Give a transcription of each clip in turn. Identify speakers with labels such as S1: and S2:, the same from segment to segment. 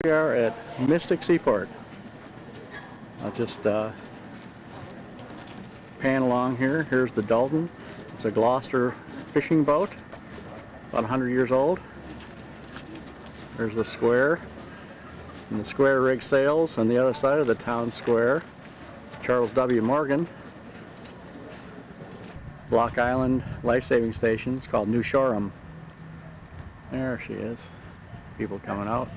S1: We are at Mystic Seaport. I'll just pan along here. Here's the Dalton. It's a Gloucester fishing boat, about 100 years old. There's the square, and the square rig sails on the other side of the town square. It's Charles W. Morgan. Block Island Life-Saving Station. It's called New Shoreham. There she is. People coming out.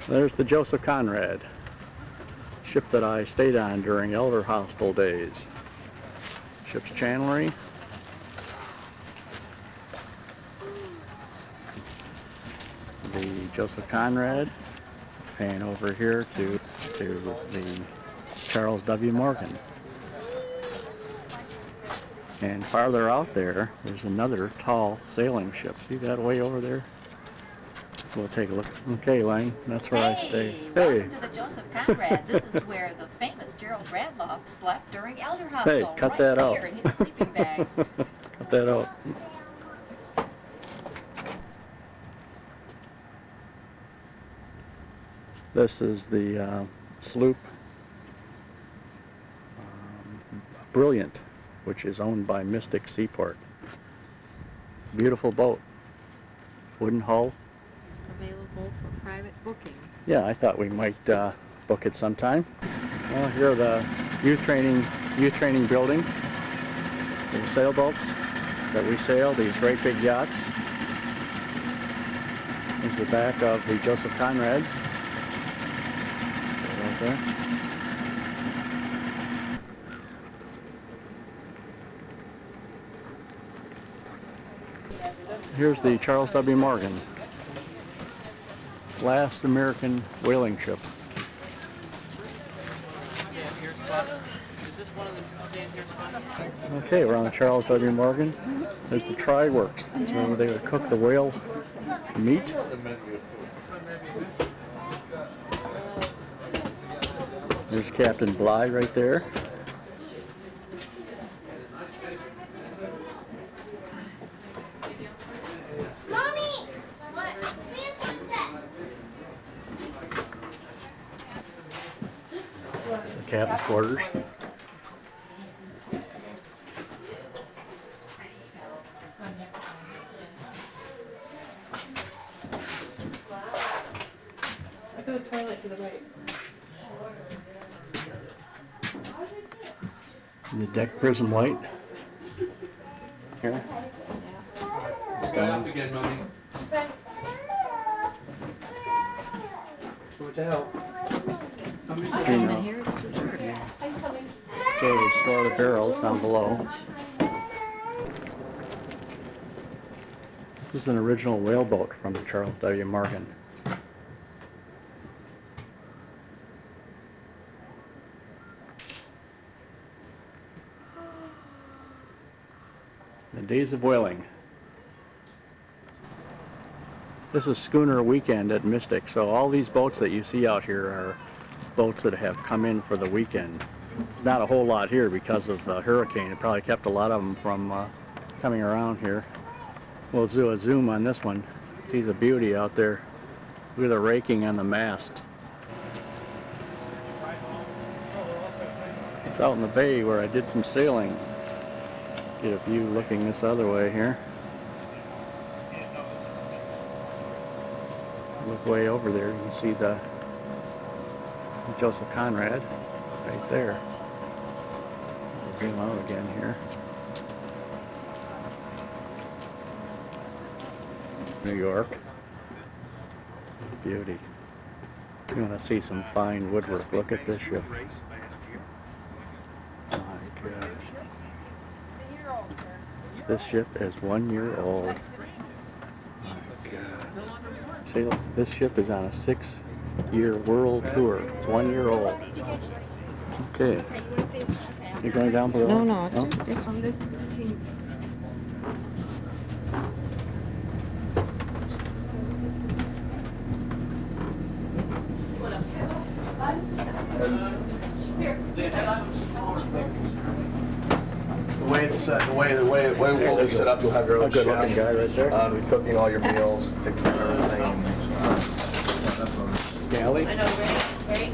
S1: There's the Joseph Conrad, ship that I stayed on during Elder Hostel days. Ship's chandlery. The Joseph Conrad. Pan over here to the Charles W. Morgan. And farther out there, there's another tall sailing ship. See that way over there? We'll take a look. Okay, Lang, that's where I stay.
S2: Welcome to the Joseph Conrad. This is where the famous Gerald Bradloff slept during Elder Hostel.
S1: Hey, cut that out.
S2: Right there in his sleeping bag.
S1: Cut that out. This is the sloop Brilliant, which is owned by Mystic Seaport. Beautiful boat. Wooden hull.
S2: Available for private bookings.
S1: Yeah, I thought we might book it sometime. Well, here are the youth training building. The sailboats that we sail, these great big yachts. Here's the back of the Joseph Conrad. Right there. Here's the Charles W. Morgan. Last American whaling ship. Okay, we're on the Charles W. Morgan. There's the Try Works. That's where they would cook the whale meat. There's Captain Bligh right there.
S3: Mommy! What?
S1: That's the cabin quarters.
S4: I go to the toilet to the right.
S1: The deck prism light. Here.
S5: Stand up again, Mommy. What the hell?
S1: You know,
S2: Here it's too dark.
S1: so we store the barrels down below. This is an original whaleboat from the Charles W. Morgan. The days of whaling. This is schooner weekend at Mystic, so all these boats that you see out here are boats that have come in for the weekend. There's not a whole lot here because of the hurricane. It probably kept a lot of them from coming around here. We'll do a zoom on this one. See the beauty out there. Look at the raking on the mast. It's out in the bay where I did some sailing. Get a view looking this other way here. Look way over there, you can see the Joseph Conrad right there. I'll zoom out again here. New York. Beauty. You want to see some fine woodwork. Look at this ship. My God. This ship is 1 year old. My God. See, this ship is on a 6-year world tour. It's 1 year old. Okay. You're going down below?
S2: No, it's from the scene.
S6: The way it's the way we'll be set up. You'll have your own
S1: Good looking guy right there.
S6: We'll be cooking all your meals, take care of everything.
S1: Galley.
S4: I know, right?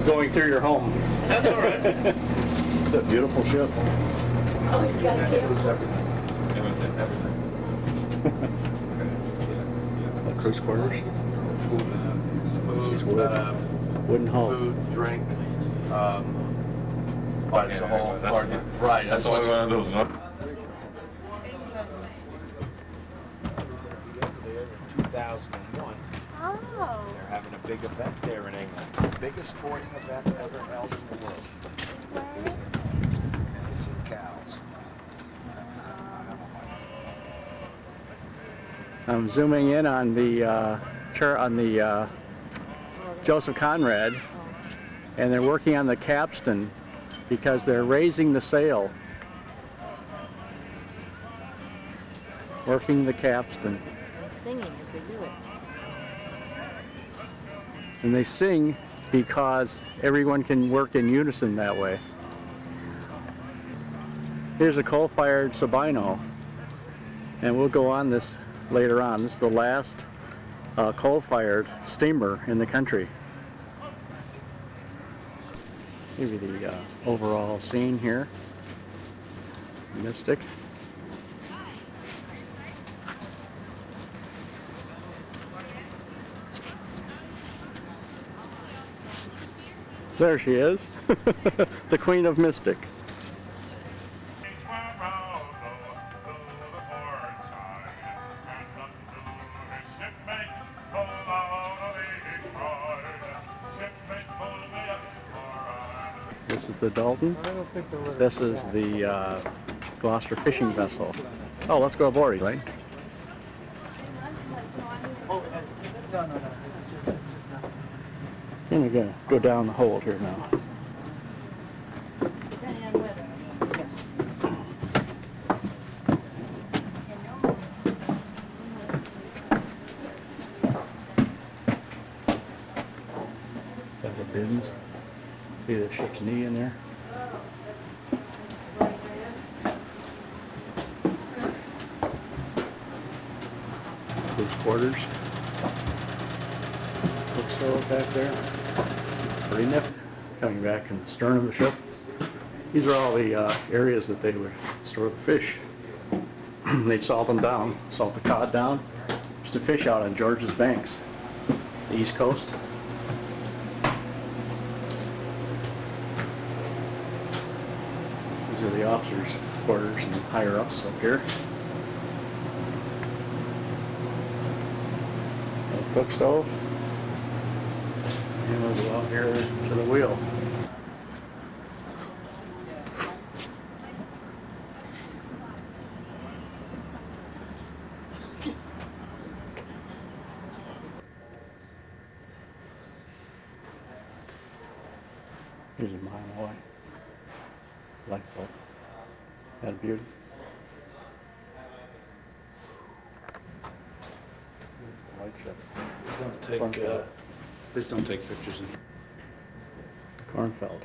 S1: Going through your home.
S4: That's all right.
S1: It's a beautiful ship.
S4: Oh, he's got a
S6: It
S4: kid.
S6: includes everything.
S1: The cruise quarters.
S6: Food,
S1: She's wood. Wooden hull.
S6: food, drink. But it's a whole party. Right.
S7: That's only one of those, no?
S3: Oh.2001.
S8: They're having a big event there in England. The biggest sporting event ever held in the world. It's in Cowes.
S1: I'm zooming in on the Joseph Conrad, and they're working on the capstan because they're raising the sail. Working the capstan.
S9: And singing as they do it.
S1: And they sing because everyone can work in unison that way. Here's a coal-fired Sabino, and we'll go on this later on. This is the last coal-fired steamer in the country. Give you the overall scene here. Mystic. There she is, the Queen of Mystic. This is the Dalton. This is the Gloucester fishing vessel. Oh, let's go aboard, Elaine. I'm gonna go down the hold here now. Got the bins. See the ship's knee in there? Cruise quarters. Bookstore back there. Pretty nifty. Coming back in the stern of the ship. These are all the areas that they would store the fish. They'd salt them down, salt the cod down, just to fish out on George's Banks, the East Coast. These are the officers' quarters and higher ups up here. And cook stove. And we'll go out here to the wheel. Here's a mile away. Lifeboat. That a beauty? White ship.
S7: Please don't take pictures.
S1: Cornfeld.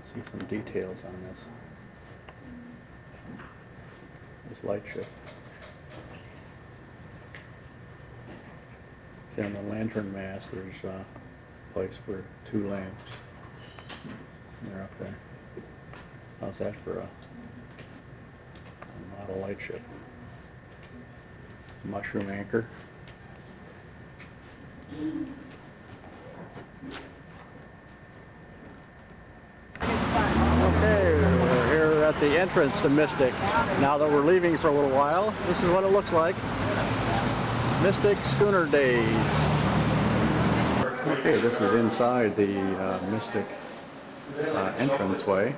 S1: See some details on this. This light ship. See on the lantern mast there's a place for 2 lamps. They're up there. How's that for a model light ship? Mushroom anchor. Okay, we're here at the entrance to Mystic. Now that we're leaving for a little while, this is what it looks like. Mystic Schooner Days. Okay, this is inside the Mystic entranceway.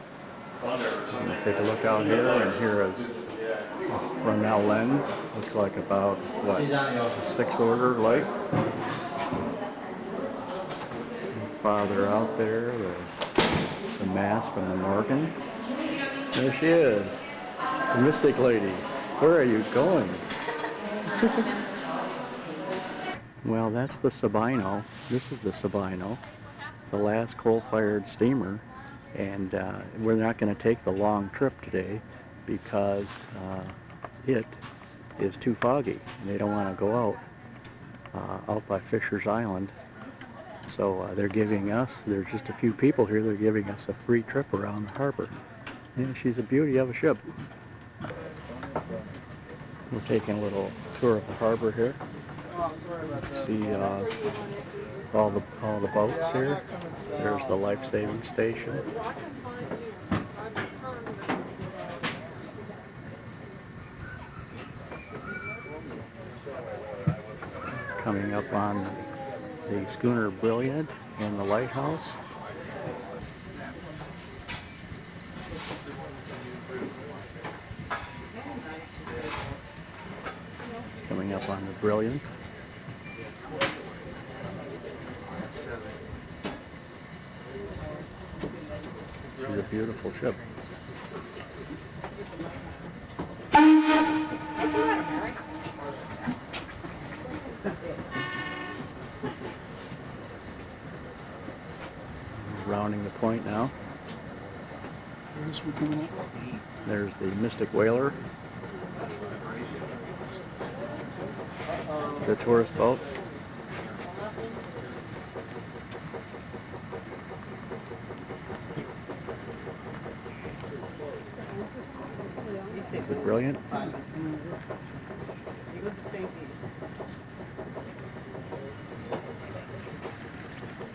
S1: Take a look out here, and here is Ronell lens. Looks like about, what, 6th order light. Farther out there, the mast from the Morgan. There she is, the Mystic Lady. Where are you going? Well, that's the Sabino. This is the Sabino. It's the last coal-fired steamer, and we're not going to take the long trip today because it is too foggy, and they don't want to go out by Fisher's Island. So they're giving us, there's just a few people here, they're giving us a free trip around the harbor. And she's a beauty of a ship. We're taking a little tour of the harbor here. See all the boats here. There's the life-saving station. Coming up on the schooner Brilliant and the lighthouse. Coming up on the Brilliant. She's a beautiful ship. Rounding the point now. There's the Mystic Whaler, the tourist boat. Is it Brilliant?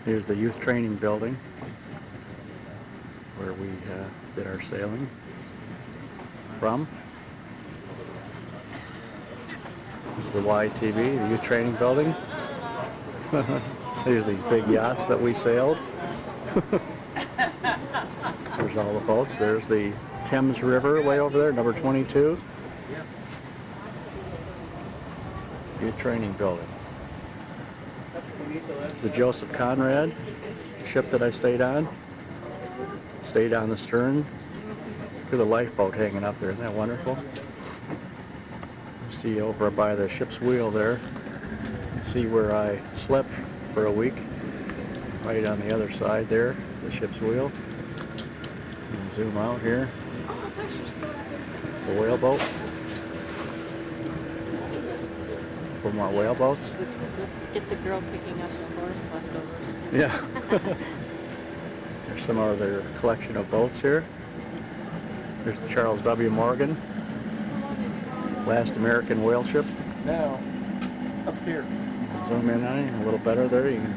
S1: Here's the youth training building where we did our sailing from. There's the YTV, the youth training building. There's these big yachts that we sailed. There's all the boats. There's the Thames River way over there, number 22. Youth training building. There's the Joseph Conrad ship that I stayed on. Stayed on the stern. Look at the lifeboat hanging up there. Isn't that wonderful? See over by the ship's wheel there. See where I slept for a week. Right on the other side there, the ship's wheel. And zoom out here. The whaleboat. For more whaleboats.
S9: Get the girl picking up the horse leftovers.
S1: Yeah. There's some other collection of boats here. There's the Charles W. Morgan, last American whale ship.
S6: Now, up here.
S1: Zoom in on it a little better there. You can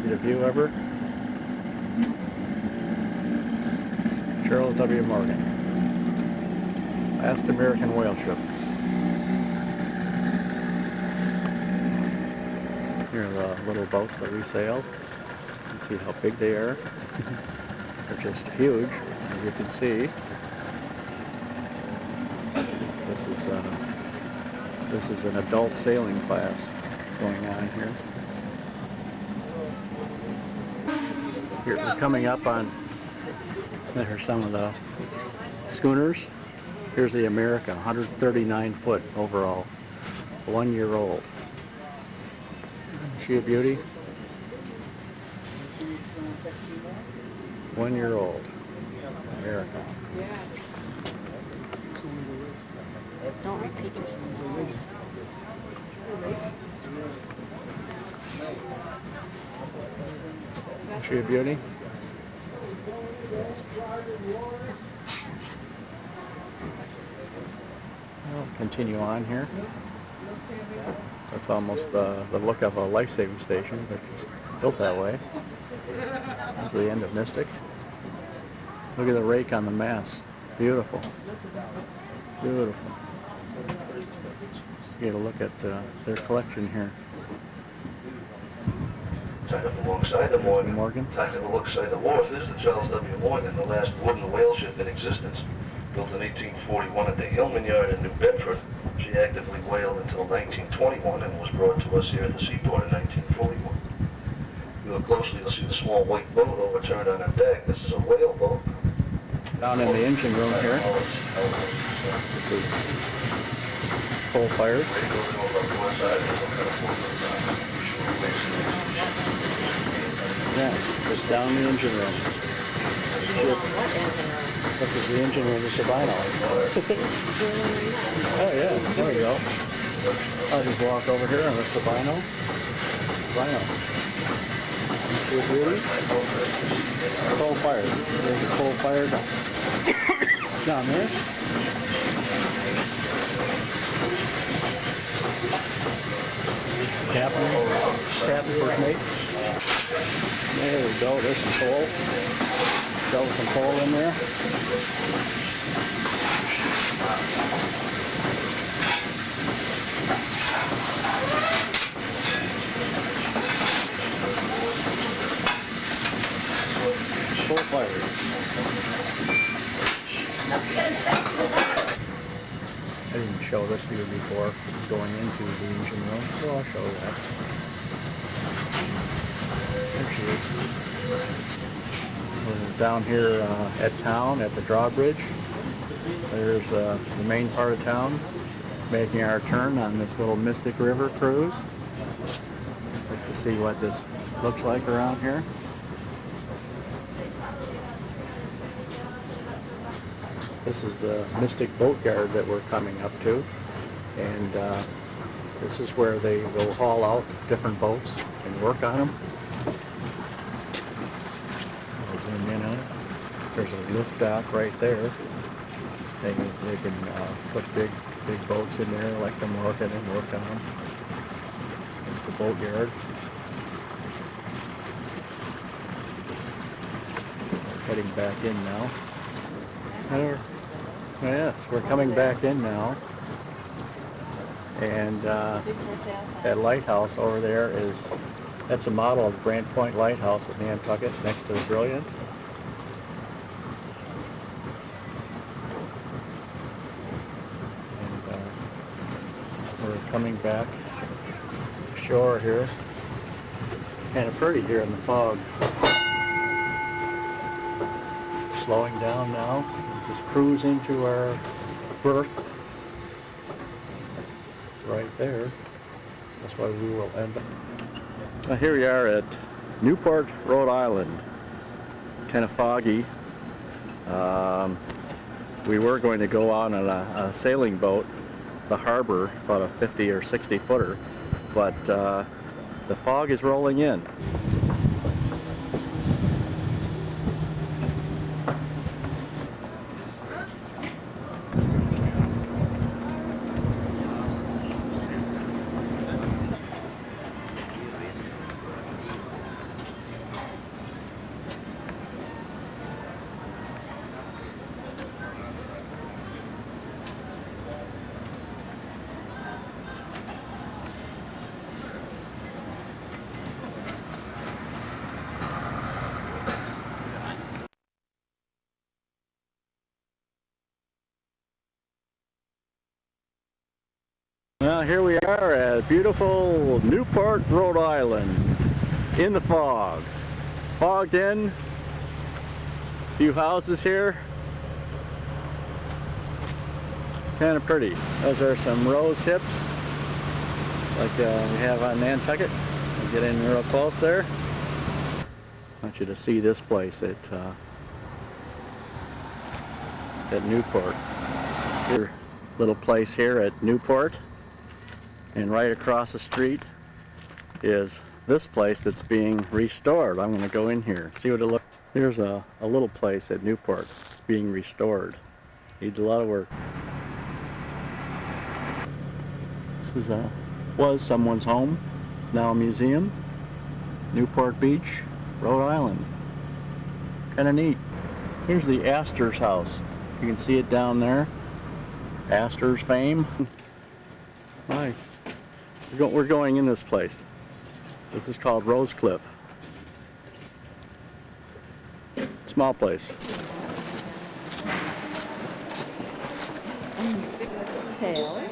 S1: get a view of her. Charles W. Morgan, last American whale ship. Here are the little boats that we sailed. You can see how big they are. They're just huge, as you can see. This is an adult sailing class that's going on here. Here we're coming up on. There's some of the schooners. Here's the America, 139 foot overall, 1 year old. Is she a beauty? 1 year old. America.
S9: Don't repeat it.
S1: Is she a beauty? We'll continue on here. That's almost the look of a life-saving station, but it's built that way. That's the end of Mystic. Look at the rake on the mast. Beautiful. Beautiful. Get a look at their collection here.
S10: Tied up alongside the Morgan.
S1: Morgan.
S10: Tied up alongside the wharf is the Charles W. Morgan, the last wooden whale ship in existence. Built in 1841 at the Hillman Yard in New Bedford. She actively whaled until 1921 and was brought to us here at the seaport in 1941. If you look closely, you'll see the small white boat overturned on her deck. This is a whale boat.
S1: Down in the engine room here. This is coal fired. Yeah, just down the engine room. This is the engine room of Sabino. Oh yeah, there we go. I'll just walk over here on the Sabino. Sabino. See a beauty? Coal fired. There's a coal fired down there. Captain first mate. There we go, there's some coal. Shove some coal in there. Coal fired. I didn't show this to you before going into the engine room, so I'll show that. There she is. We're down here at town at the drawbridge. There's the main part of town, making our turn on this little Mystic River cruise. Like to see what this looks like around here. This is the Mystic Boatyard that we're coming up to, and this is where they will haul out different boats and work on them. I'll zoom in on it. There's a lift dock right there. They can put big boats in there, let them work on them. It's the boatyard. We're heading back in now. Yes, we're coming back in now, and that lighthouse over there that's a model of Brant Point Lighthouse at Nantucket next to the Brilliant. And we're coming back shore here. It's kind of pretty here in the fog. Slowing down now. Just cruise into our berth right there. That's why we will end up. Now here we are at Newport, Rhode Island. Kind of foggy. We were going to go out on a sailing boat, the harbor, about a 50 or 60 footer, but the fog is rolling in. Well, here we are at beautiful Newport, Rhode Island, in the fog. Fogged in, a few houses here. Kind of pretty. Those are some rose hips, like we have on Nantucket. We'll get in real close there. I want you to see this place at Newport. Your little place here at Newport. And right across the street is this place that's being restored. I'm going to go in here, see what it looks like. There's a little place at Newport being restored. Needs a lot of work. This is was someone's home. It's now a museum. Newport Beach, Rhode Island. Kind of neat. Here's the Astor's house. You can see it down there. Astor's fame. Nice. We're going in this place. This is called Rose Cliff. Small place.
S9: Tails.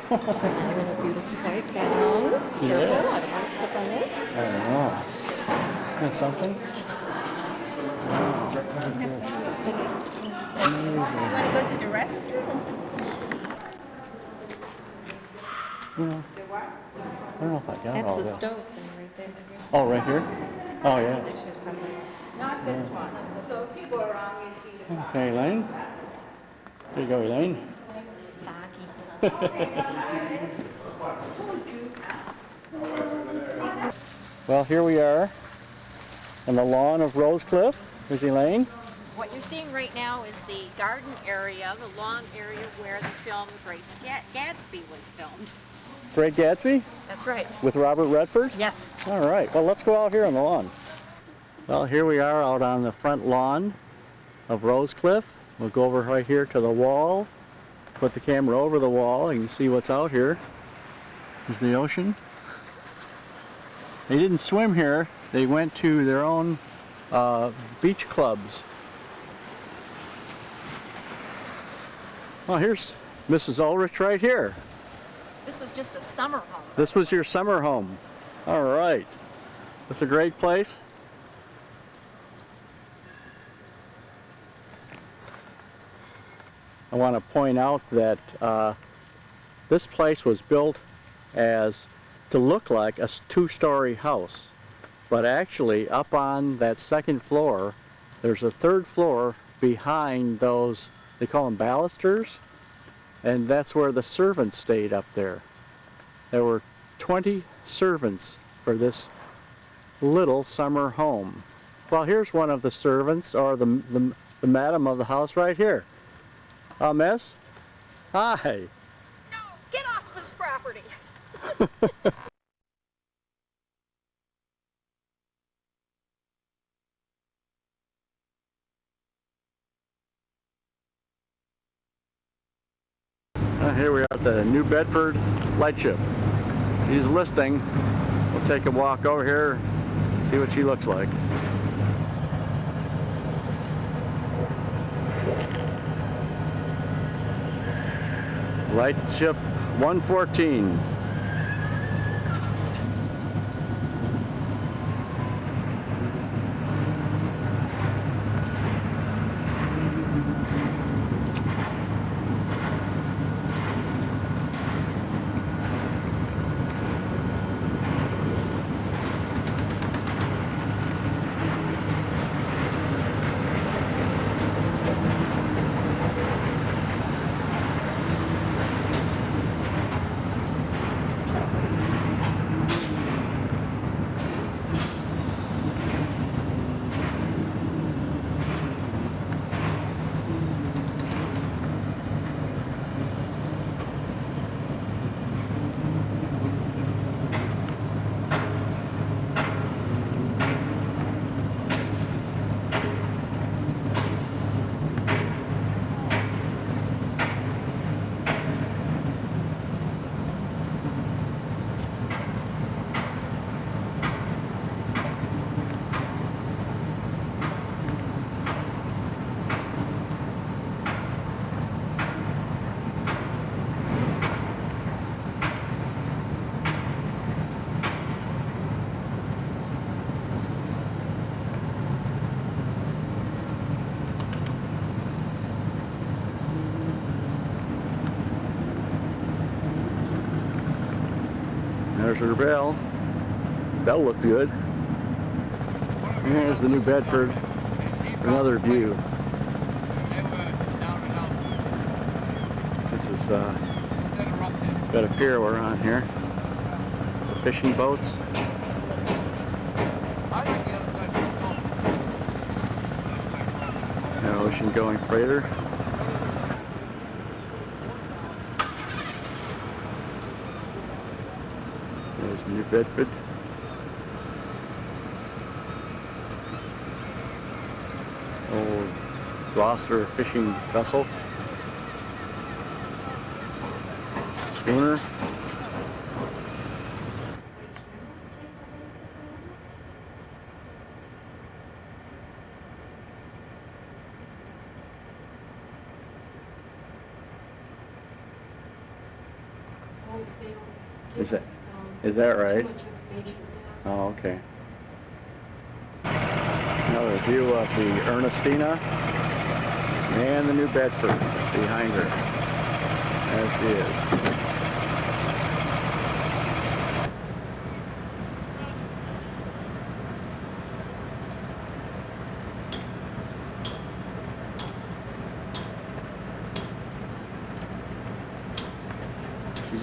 S9: I'm in a beautiful white gown. Careful, I don't want to clip on this.
S1: I don't know. That's something? Wow.
S3: You want to go to the restroom?
S1: You know, I don't know if I got
S9: That's
S1: all
S9: the
S1: this.
S9: stove thing right there.
S1: Oh, right here? Oh, yes.
S3: Not this one. So if you go around, you see the
S1: Okay, Elaine. There you go, Elaine.
S9: Foggy.
S1: Well, here we are on the lawn of Rosecliff. There's Elaine.
S2: What you're seeing right now is the garden area, the lawn area where the film Great Gatsby was filmed.
S1: Great Gatsby
S2: That's right.
S1: with Robert Redford?
S2: Yes.
S1: All right, well, let's go out here on the lawn. Well, here we are out on the front lawn of Rosecliff. We'll go over right here to the wall, put the camera over the wall, and you can see what's out here. There's the ocean. They didn't swim here. They went to their own beach clubs. Oh, here's Mrs. Ulrich right here.
S2: This was just a summer home.
S1: This was your summer home. All right. That's a great place. I want to point out that this place was built as to look like a two-story house. But actually, up on that second floor, there's a third floor behind those, they call them balusters, and that's where the servants stayed up there. There were 20 servants for this little summer home. Well, here's one of the servants, or the madam of the house right here. Miss? Hi.
S2: No, get off this property.
S1: Here we are at the New Bedford lightship. She's listing. We'll take a walk over here, see what she looks like. Lightship 114. There's her bell. Bell looked good. And there's the New Bedford. Another view. This is got a pier we're on here. It's fishing boats. An ocean-going freighter. There's New Bedford. Old Gloucester fishing vessel. Schooner. Is that right? Oh, okay. Another view of the Ernestina and the New Bedford behind her. There she is.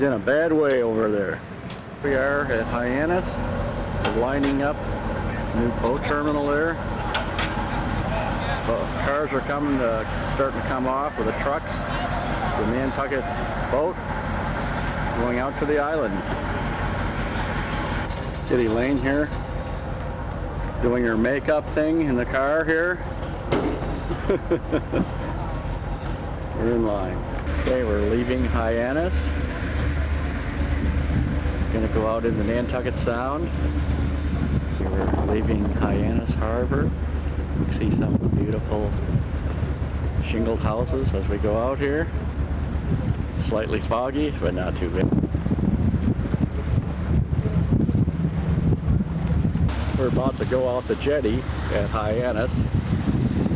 S1: He's in a bad way over there. We are at Hyannis. We're lining up. New boat terminal there. Cars are starting to come off with the trucks. It's a Nantucket boat going out to the island. Kitty Lane here, doing her makeup thing in the car here. We're in line. Okay, we're leaving Hyannis. Gonna go out in the Nantucket Sound. We're leaving Hyannis Harbor. You can see some of the beautiful shingled houses as we go out here. Slightly foggy, but not too bad. We're about to go out the jetty at Hyannis,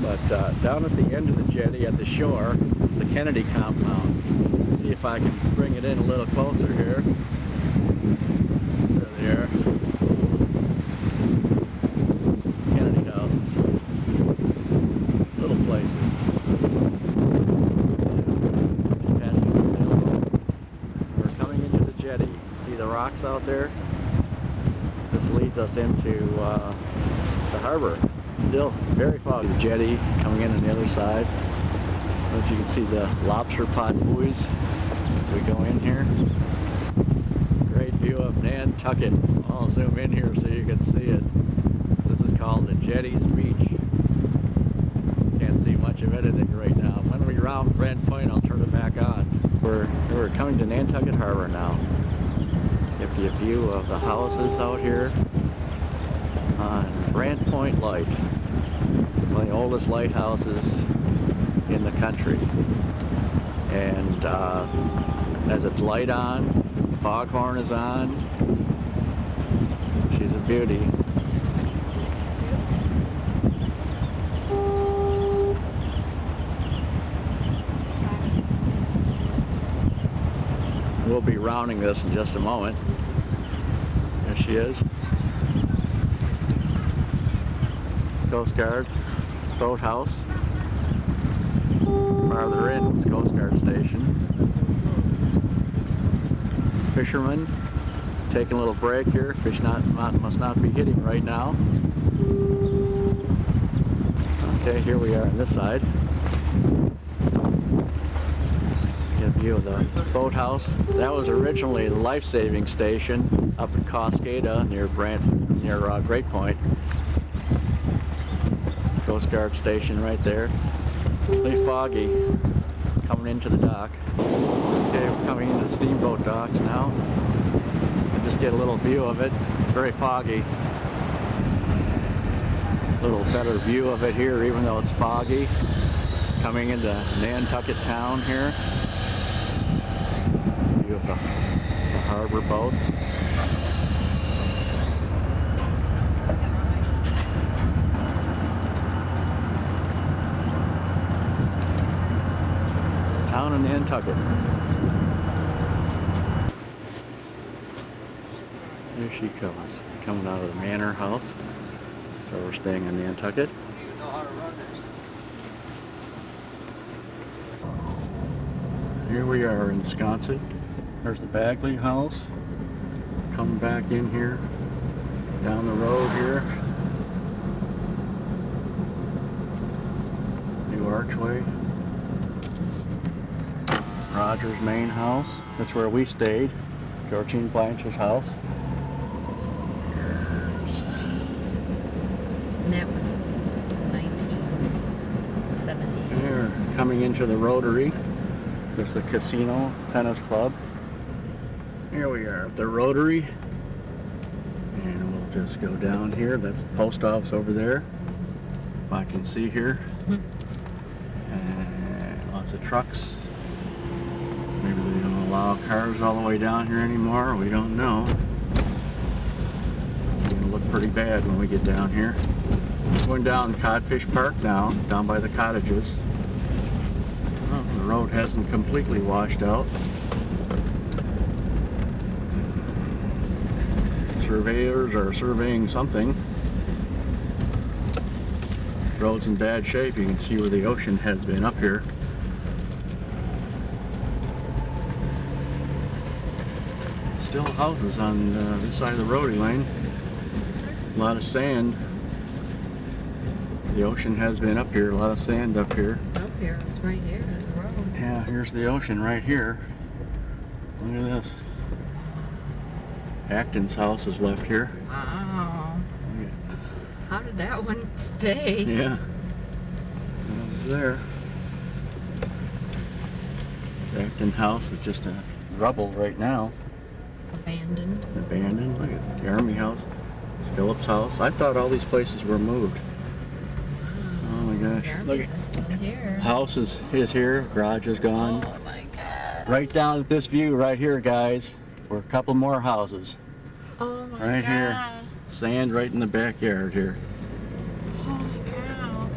S1: but down at the end of the jetty at the shore, the Kennedy compound. See if I can bring it in a little closer here. There they are. Kennedy houses. Little places. Passing the sailboat. We're coming into the jetty. See the rocks out there? This leads us into the harbor. Still very foggy. The jetty coming in on the other side. As you can see the lobster pot buoys as we go in here. Great view of Nantucket. I'll zoom in here so you can see it. This is called the Jetty's Beach. Can't see much of anything right now. When we round Grand Point, I'll turn it back on. We're coming to Nantucket Harbor now. Give you a view of the houses out here on Grand Point Light. One of the oldest lighthouses in the country. And as it's light on, foghorn is on. She's a beauty. We'll be rounding this in just a moment. There she is. Coast Guard boathouse. Farther in is Coast Guard station. Fishermen taking a little break here. Fish must not be hitting right now. Okay, here we are on this side. Get a view of the boathouse. That was originally the life-saving station up in Cascada near Great Point. Coast Guard station right there. Really foggy coming into the dock. Okay, we're coming into the steamboat docks now. Just get a little view of it. It's very foggy. A little better view of it here, even though it's foggy. Coming into Nantucket town here. View of the harbor boats. Town of Nantucket. There she comes, coming out of the manor house. So we're staying in Nantucket. Here we are in Wisconsin. There's the Bagley house. Coming back in here, down the road here. New archway. Roger's main house. That's where we stayed. Georgine Blanche's house.
S9: And that was 1970.
S1: Here, coming into the Rotary. There's the casino, tennis club. Here we are at the Rotary. And we'll just go down here. That's the post office over there. If I can see here. And lots of trucks. Maybe they don't allow cars all the way down here anymore. We don't know. It's going to look pretty bad when we get down here. Going down Codfish Park now, down by the cottages. Oh, the road hasn't completely washed out. Surveyors are surveying something. Road's in bad shape. You can see where the ocean has been up here. still houses on this side of the road, Elaine. A lot of sand. The ocean has been up here, a lot of sand up here.
S9: Up here, it's right here, the road.
S1: Yeah, here's the ocean right here. Look at this. Acton's house is left here.
S9: Wow. How did that one stay?
S1: Yeah. It was there. The Acton house is just a rubble right now.
S9: Abandoned.
S1: Abandoned. Look at the Army house. Phillips house. I thought all these places were moved. Oh my gosh. Look
S9: Jeremy's
S1: at
S9: is still here.
S1: house is here. Garage is gone.
S9: Oh my god.
S1: Right down at this view right here, guys. We're a couple more houses.
S9: Oh my
S1: Right
S9: god.
S1: here. Sand right in the backyard here.
S9: Holy cow.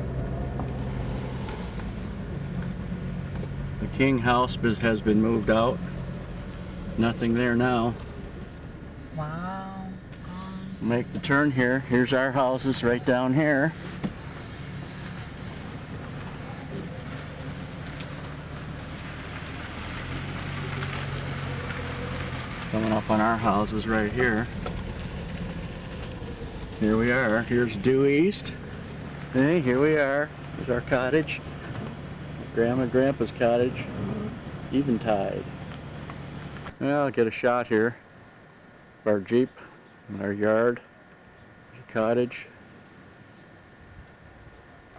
S1: The King house has been moved out. Nothing there now.
S9: Wow. Gone.
S1: Make the turn here. Here's our houses right down here. Coming up on our houses right here. Here we are. Here's due east. See, here we are. Here's our cottage. Grandma and Grandpa's cottage. Eventide. Well, I'll get a shot here of our Jeep in our yard. There's a cottage.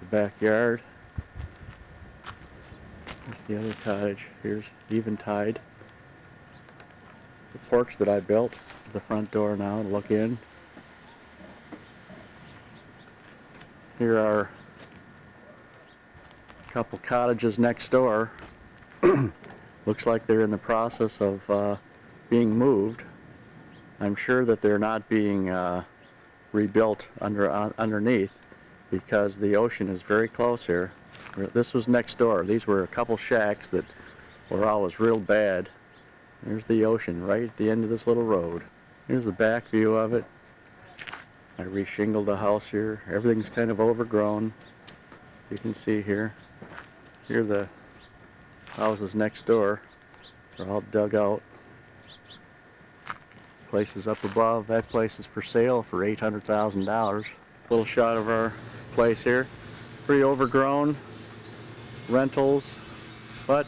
S1: The backyard. Here's the other cottage. Here's Eventide. The porch that I built. The front door now to look in. Here are a couple cottages next door. Looks like they're in the process of being moved. I'm sure that they're not being rebuilt underneath because the ocean is very close here. This was next door. These were a couple shacks that were always real bad. There's the ocean right at the end of this little road. Here's the back view of it. I reshingled the house here. Everything's kind of overgrown. You can see here. Here are the houses next door. They're all dug out. Place is up above. That place is for sale for $800,000. Little shot of our place here. Pretty overgrown. Rentals. But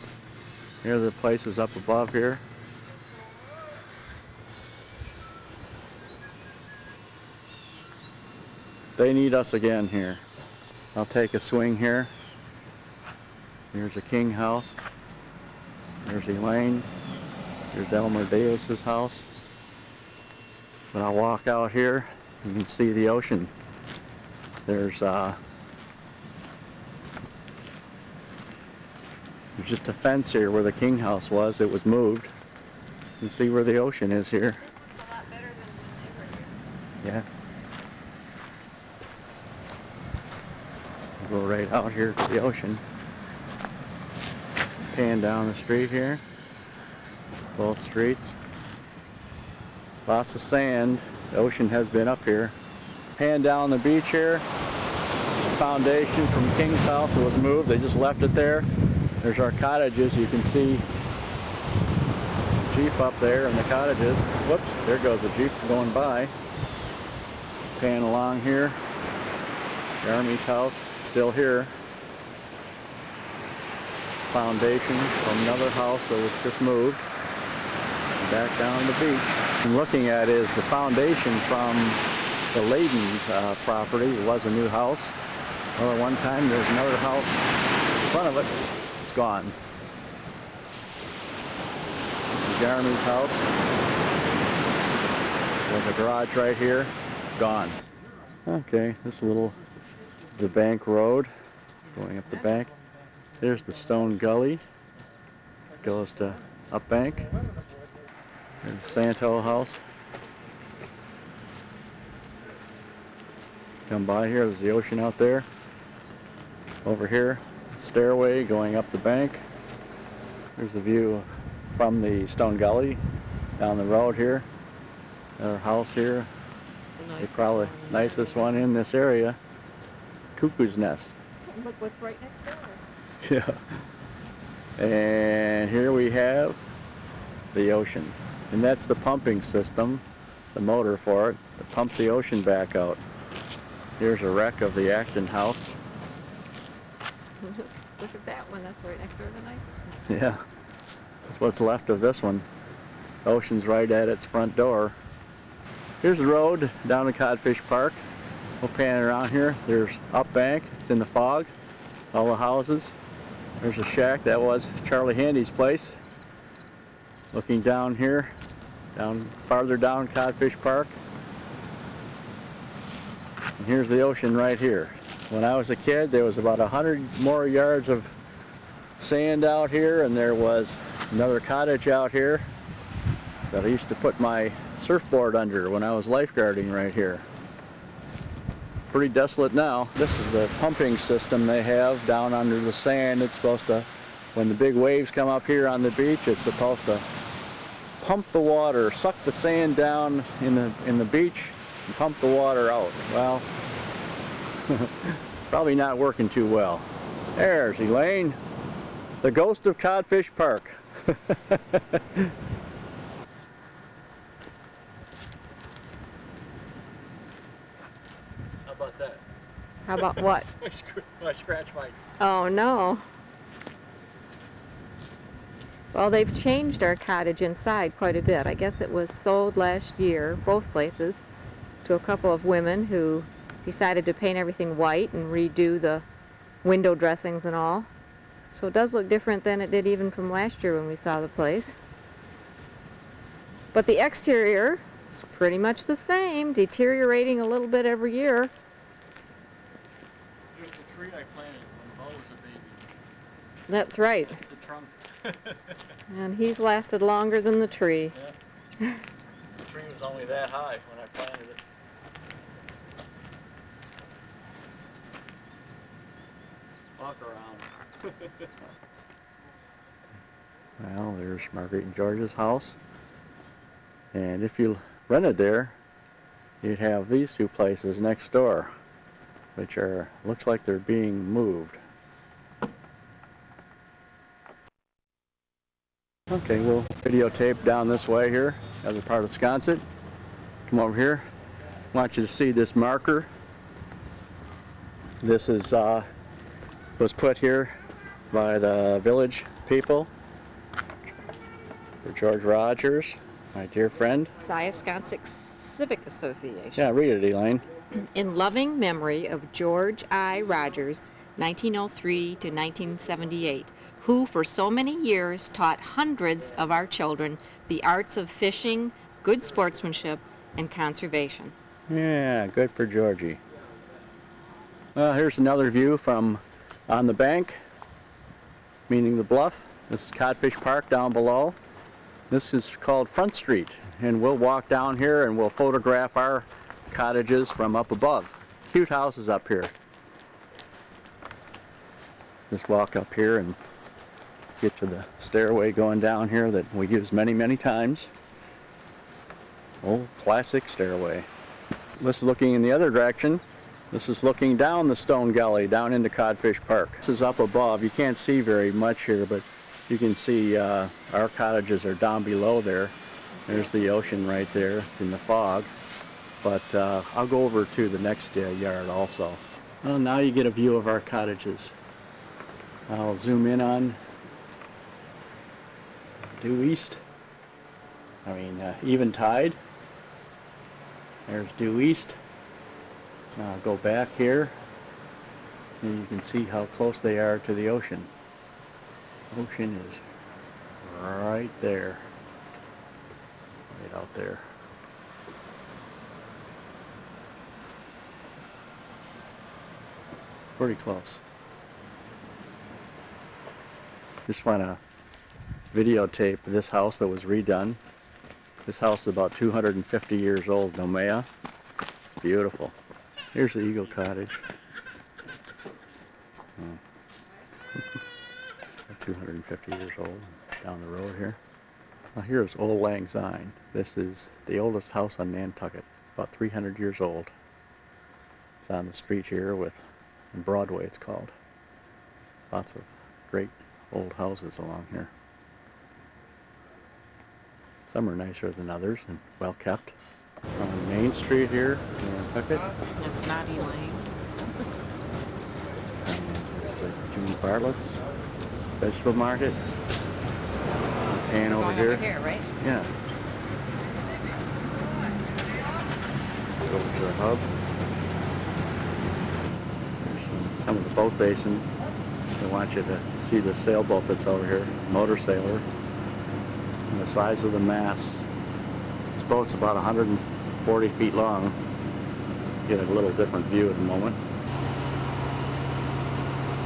S1: here are the places up above here. They need us again here. I'll take a swing here. Here's a King house. There's Elaine. There's Elmer Davis's house. When I walk out here, you can see the ocean. There's just a fence here where the King house was. It was moved. You can see where the ocean is here.
S2: Looks a lot better than the neighbor here.
S1: Yeah. Go right out here to the ocean. Pan down the street here. Both streets. Lots of sand. The ocean has been up here. Pan down the beach here. Foundation from King's house that was moved. They just left it there. There's our cottages. You can see Jeep up there in the cottages. Whoops, there goes a Jeep going by. Pan along here. Jeremy's house. Still here. Foundation from another house that was just moved. Back down the beach. What I'm looking at is the foundation from the Layden property. It was a new house. Well, at one time there's another house in front of it. It's gone. This is Jeremy's house. There's a garage right here. Gone. Okay, this little the bank road going up the bank. There's the stone gully. Goes to up bank. There's the Santo house. Come by here, there's the ocean out there. Over here, stairway going up the bank. There's the view from the stone gully down the road here. Our house here.
S9: The
S1: Probably nicest one in this area. Cuckoo's nest.
S9: Look what's right next door.
S1: Yeah. And here we have the ocean. And that's the pumping system, the motor for it, to pump the ocean back out. Here's a wreck of the Acton house.
S9: Look at that one, that's right next door to the nice one.
S1: Yeah, that's what's left of this one. The ocean's right at its front door. Here's the road down to Codfish Park. We'll pan around here. There's Up Bank, it's in the fog, all the houses. There's a shack, that was Charlie Handy's place. Looking down here, farther down Codfish Park. And here's the ocean right here. When I was a kid, there was about 100 more yards of sand out here, and there was another cottage out here that I used to put my surfboard under when I was lifeguarding right here. Pretty desolate now. This is the pumping system they have down under the sand. It's supposed to, when the big waves come up here on the beach, it's supposed to pump the water, suck the sand down in the beach and pump the water out. Well, probably not working too well. There's Elaine, the ghost of Codfish Park. How about that?
S9: How about what?
S1: I scratched my...
S9: Oh no. Well, they've changed our cottage inside quite a bit. I guess it was sold last year, both places, to a couple of women who decided to paint everything white and redo the window dressings and all. So it does look different than it did even from last year when we saw the place. But the exterior is pretty much the same, deteriorating a little bit every year.
S1: Here's the tree I planted when Bo was a baby.
S9: That's right.
S1: The trunk.
S9: And he's lasted longer than the tree.
S1: Yeah. The tree was only that high when I planted it. Walk around. Well, there's Margaret and George's house. And if you rented there, you'd have these two places next door, which looks like they're being moved. Okay, we'll videotape down this way here, other part of Wisconsin. Come over here. I want you to see this marker. This is was put here by the village people for George Rogers, my dear friend.
S9: Wisconsin Civic Association.
S1: Yeah, read it, Elaine.
S9: In loving memory of George I. Rogers, 1903 to 1978, who for so many years taught hundreds of our children the arts of fishing, good sportsmanship, and conservation.
S1: Yeah, good for Georgie. Well, here's another view from on the bank, meaning the bluff. This is Codfish Park down below. This is called Front Street, and we'll walk down here and we'll photograph our cottages from up above. Cute houses up here. Just walk up here and get to the stairway going down here that we use many, many times. Old classic stairway. This is looking in the other direction. This is looking down the stone gully down into Codfish Park. This is up above. You can't see very much here, but you can see our cottages are down below there. There's the ocean right there in the fog. But I'll go over to the next yard also. Well, now you get a view of our cottages. I'll zoom in on due east. Eventide. There's due east. Now I'll go back here and you can see how close they are to the ocean. Ocean is right there. Right out there. Pretty close. Just want to videotape this house that was redone. This house is about 250 years old, Nomea. It's beautiful. Here's the Eagle Cottage. 250 years old, down the road here. Now here's Old Lang Syne. This is the oldest house on Nantucket, about 300 years old. It's on the street here with Broadway, it's called. Lots of great old houses along here. Some are nicer than others and well kept. On Main Street here in Nantucket.
S4: It's Naughty Lane.
S1: There's the June Bartlett's vegetable market. And over
S4: Going
S1: here.
S4: over here, right?
S1: Yeah. Over to the hub. There's some of the boat basin. I want you to see the sailboat that's over here, motor sailor. And the size of the mast. This boat's about 140 feet long. Get a little different view at the moment.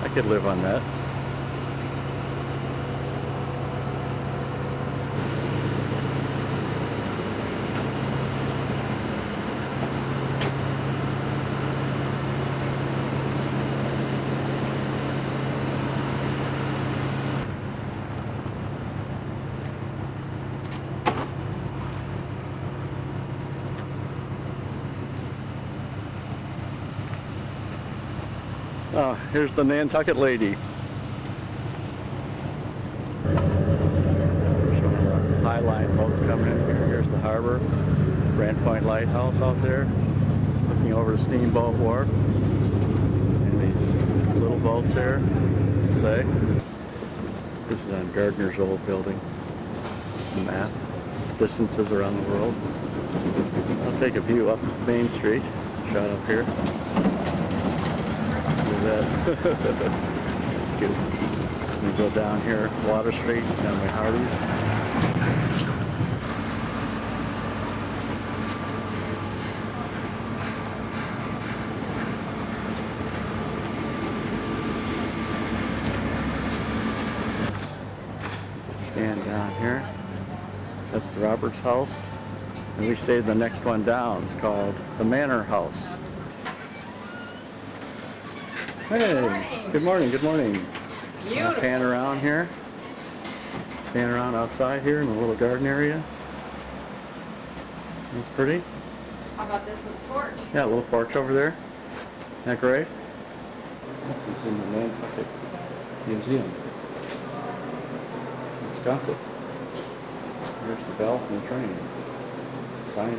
S1: I could live on that. Oh, here's the Nantucket lady. There's one of the high line boats coming in here. Here's the harbor. Brant Point Lighthouse out there. Looking over the Steamboat Wharf. And these little boats here. Say. This is on Gardner's old building. The map. Distances around the world. I'll take a view up Main Street. Shot up here. That's cute. We go down here, Water Street, down by Hardy's. Scan down here. That's the Roberts House. And we stayed the next one down. It's called the Manor House. Hey, good morning, good morning. I'll pan around here. Pan around outside here in the little garden area. That's pretty.
S4: How about this little porch?
S1: Yeah, a little porch over there. Isn't that great? This is in the Nantucket Museum. Wisconsin. There's the bell from the train. Sign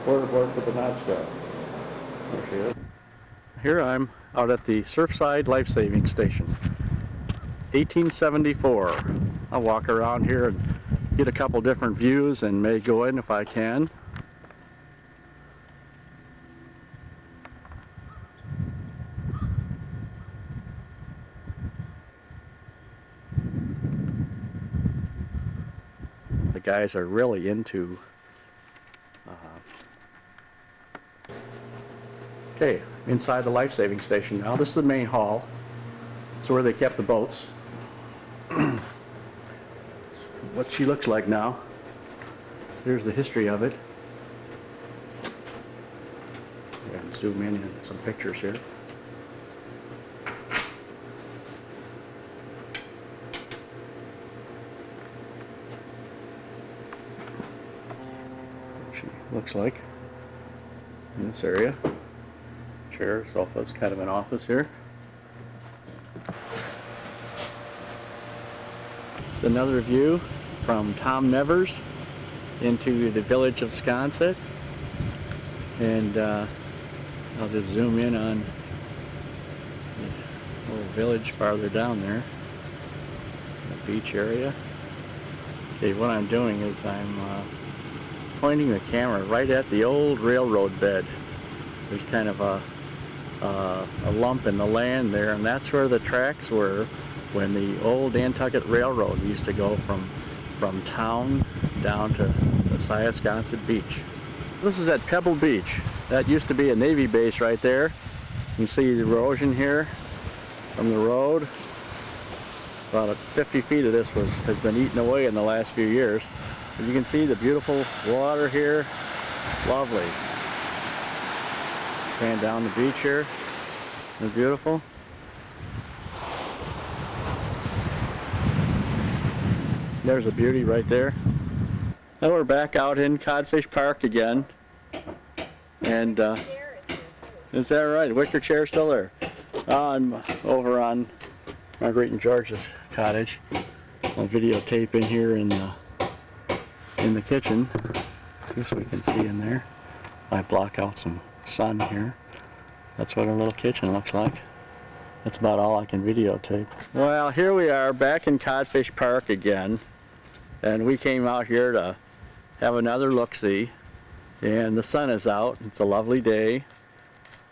S1: board with the notch. There she is. Here I'm out at the Surfside Life Saving Station. 1874. I'll walk around here and get a couple different views and may go in if I can. The guys are really into okay, inside the life-saving station now. This is the main hall. It's where they kept the boats. What she looks like now. Here's the history of it. Yeah, zoom in on some pictures here. What she looks like in this area. Chair, sofa's kind of an office here. It's another view from Tom Nevers into the village of Sconset. And I'll just zoom in on the little village farther down there. The beach area. Okay, what I'm doing is I'm pointing the camera right at the old railroad bed. There's kind of a lump in the land there, and that's where the tracks were when the old Nantucket Railroad used to go from town down to the Siasconset Beach. This is at Pebble Beach. That used to be a Navy base right there. You can see the erosion here from the road. About 50 feet of this has been eaten away in the last few years. But you can see the beautiful water here. Lovely. Pan down the beach here. Isn't it beautiful? There's a beauty right there. Now we're back out in Codfish Park again. And is that right? Wicker chair still there? I'm over on Marguerite and George's cottage. I'll videotape in here in the in the kitchen. See if we can see in there. I block out some sun here. That's what our little kitchen looks like. That's about all I can videotape. Well, here we are back in Codfish Park again. And we came out here to have another look-see. And the sun is out. It's a lovely day.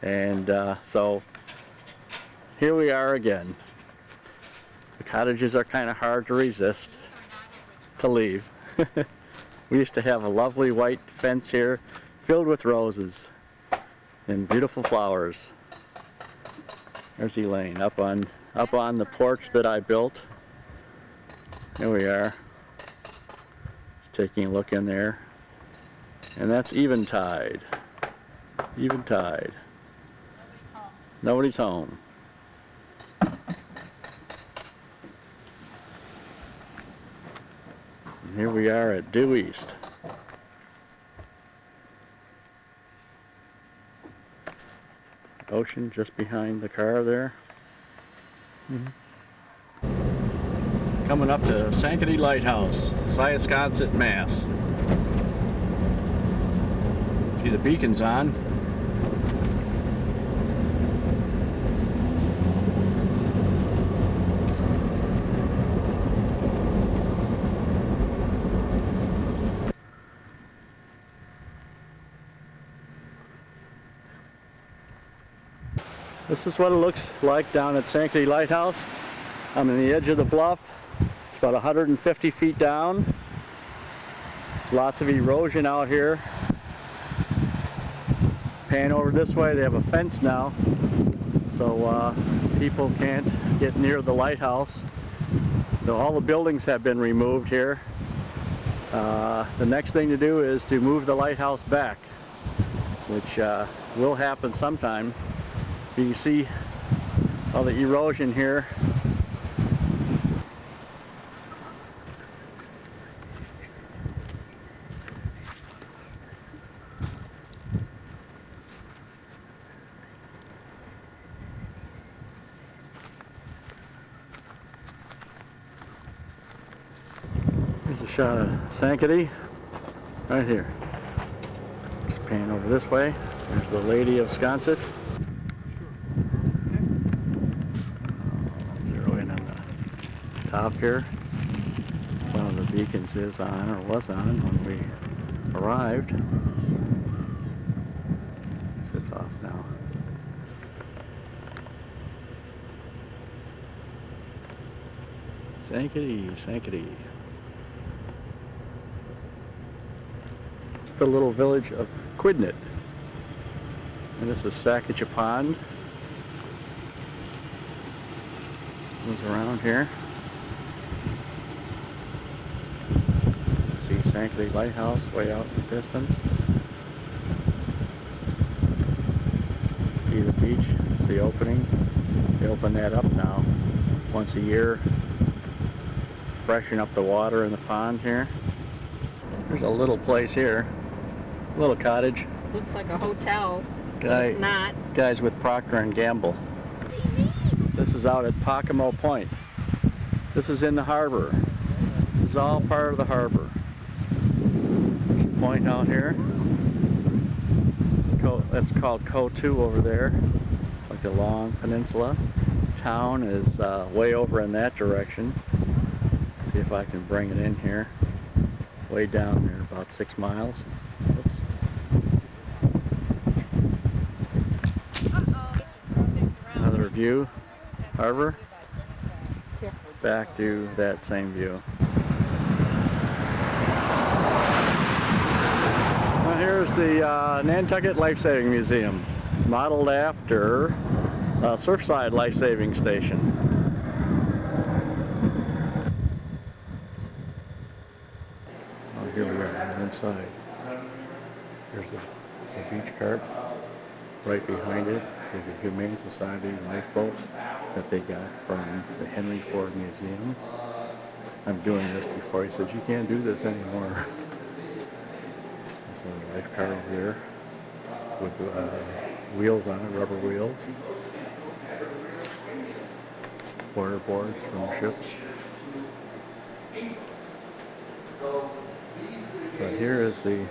S1: And so here we are again. The cottages are kind of hard to resist to leave. We used to have a lovely white fence here filled with roses and beautiful flowers. There's Elaine up on the porch that I built. There we are. Taking a look in there. And that's eventide. Eventide. Nobody's home. And here we are at Due East. Ocean just behind the car there. Coming up to Sankaty Lighthouse, Syosconset, Mass. See the beacons on. This is what it looks like down at Sankaty Lighthouse. I'm on the edge of the bluff. It's about 150 feet down. Lots of erosion out here. Pan over this way, they have a fence now, so people can't get near the lighthouse. So all the buildings have been removed here. The next thing to do is to move the lighthouse back, which will happen sometime. You can see all the erosion here. Here's a shot of Sankaty right here. Just pan over this way. There's the Lady of Sconset. Zero in on the top here. One of the beacons is on, or was on, when we arrived. It's off now. Sankaty, Sankaty. It's the little village of Quidnet. And this is Sacajah Pond. Goes around here. See Sankaty Lighthouse way out in the distance. See the beach, it's the opening. They open that up now once a year. Freshen up the water in the pond here. There's a little place here. A little cottage.
S2: Looks like a hotel.
S1: Guy,
S2: It's not.
S1: Guys with Procter & Gamble. This is out at Pocomo Point. This is in the harbor. This is all part of the harbor. There's a point out here. That's called Co2 over there. Like a long peninsula. Town is way over in that direction. See if I can bring it in here. Way down there, about 6 miles. Oops. Another view, harbor. Back to that same view. Now here's the Nantucket Life Saving Museum, modeled after Surfside Life Saving Station. Oh, here we are inside. There's the beach cart. Right behind it is the Humane Society lifeboat that they got from the Henry Ford Museum. I'm doing this before he said, you can't do this anymore. There's a life car over there with wheels on it, rubber wheels. Water boards from ships. Here is the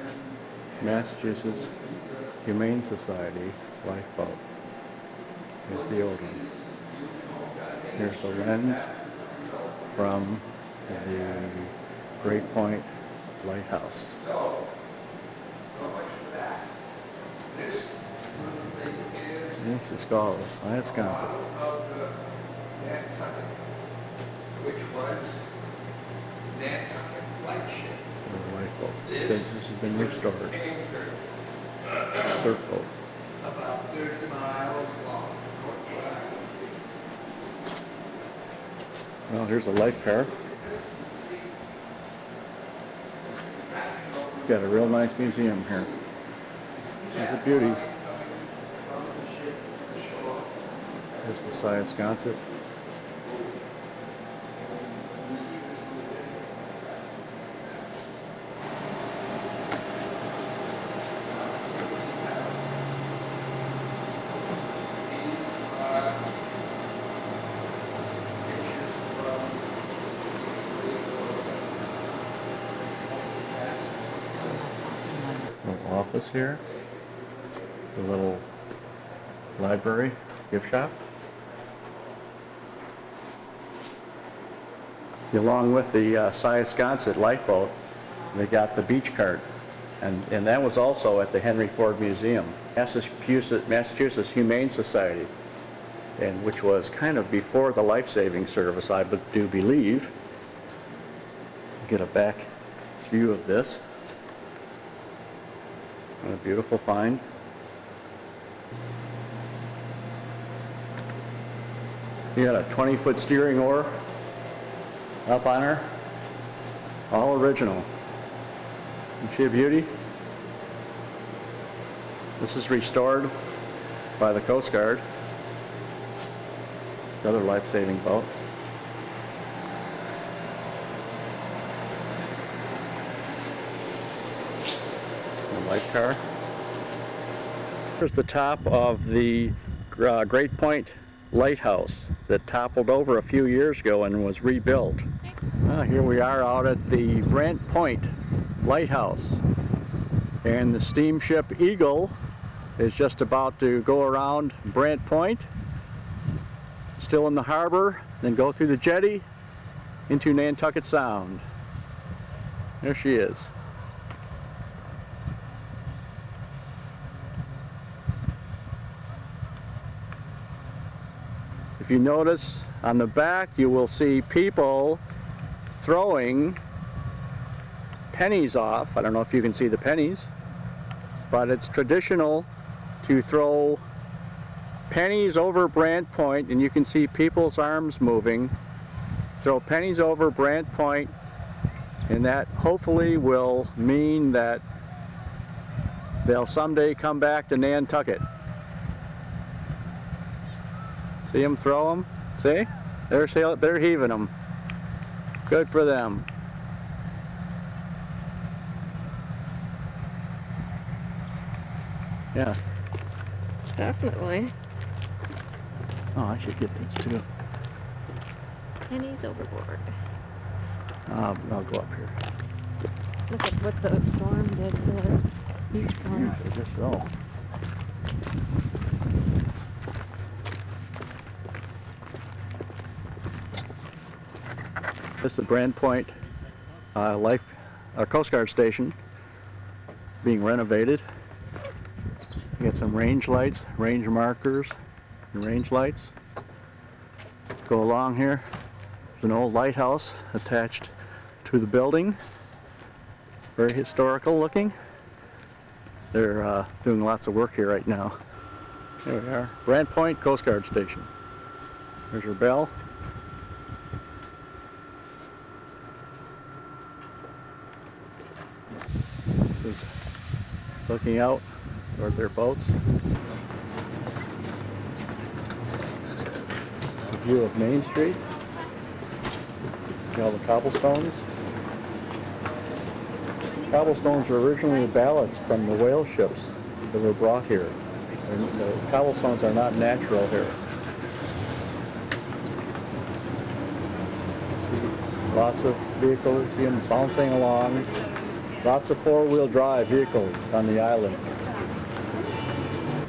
S1: Massachusetts Humane Society lifeboat. Here's the old one. Here's the lens from the Great Point Lighthouse. This is called Wisconsin.
S5: Which was Nantucket flagship.
S1: Lifeboat. This has been restored. Surf boat.
S5: About 30 miles long.
S1: Well, here's a life car. Got a real nice museum here. It's a beauty. Here's the Hi8. Little office here. The little library, gift shop. Along with the Hi8 lifeboat, they got the beach cart, and that was also at the Henry Ford Museum. Massachusetts Humane Society, and which was kind of before the life-saving service, I do believe. Get a back view of this. What a beautiful find. You got a 20-foot steering oar up on her. All original. You see a beauty? This is restored by the Coast Guard. It's another life-saving boat. A life car. Here's the top of the Great Point Lighthouse that toppled over a few years ago and was rebuilt. Here we are out at the Brant Point Lighthouse, and the steamship Eagle is just about to go around Brant Point, still in the harbor, then go through the jetty into Nantucket Sound. There she is. If you notice on the back, you will see people throwing pennies off. I don't know if you can see the pennies, but it's traditional to throw pennies over Brant Point, and you can see people's arms moving. Throw pennies over Brant Point, and that hopefully will mean that they'll someday come back to Nantucket. See them throw them? See? They're heaving them. Good for them. Yeah.
S9: Definitely.
S1: Oh, I should get these too.
S9: Pennies overboard.
S1: I'll go up here.
S9: Look at what the storm did to us. Beach
S1: Yeah,
S9: bums.
S1: they just roll. This is the Brant Point Coast Guard station being renovated. You got some range lights, range markers, and range lights. Go along here. There's an old lighthouse attached to the building. Very historical looking. They're doing lots of work here right now. There we are. Brant Point Coast Guard Station. There's your bell. This is looking out toward their boats. A view of Main Street. See all the cobblestones. Cobblestones were originally ballast from the whale ships that were brought here. And the cobblestones are not natural here. See lots of vehicles, see them bouncing along. Lots of four-wheel drive vehicles on the island.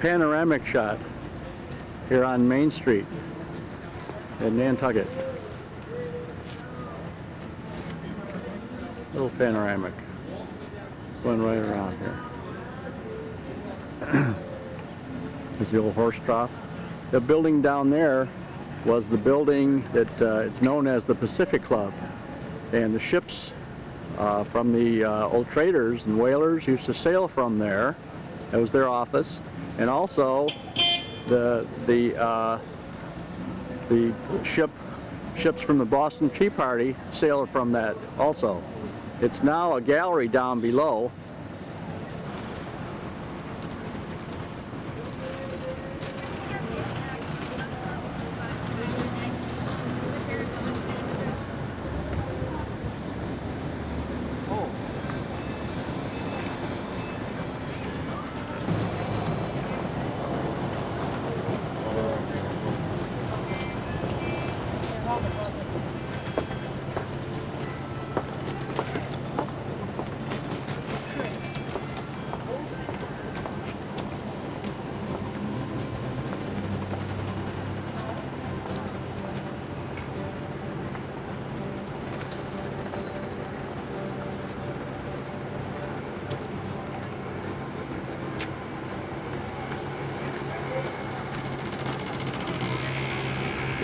S1: Panoramic shot here on Main Street in Nantucket. Little panoramic going right around here. There's the old horse trough. The building down there was the building that it's known as the Pacific Club, and the ships from the old traders and whalers used to sail from there. That was their office, and also the ships from the Boston Tea Party sailed from that also. It's now a gallery down below.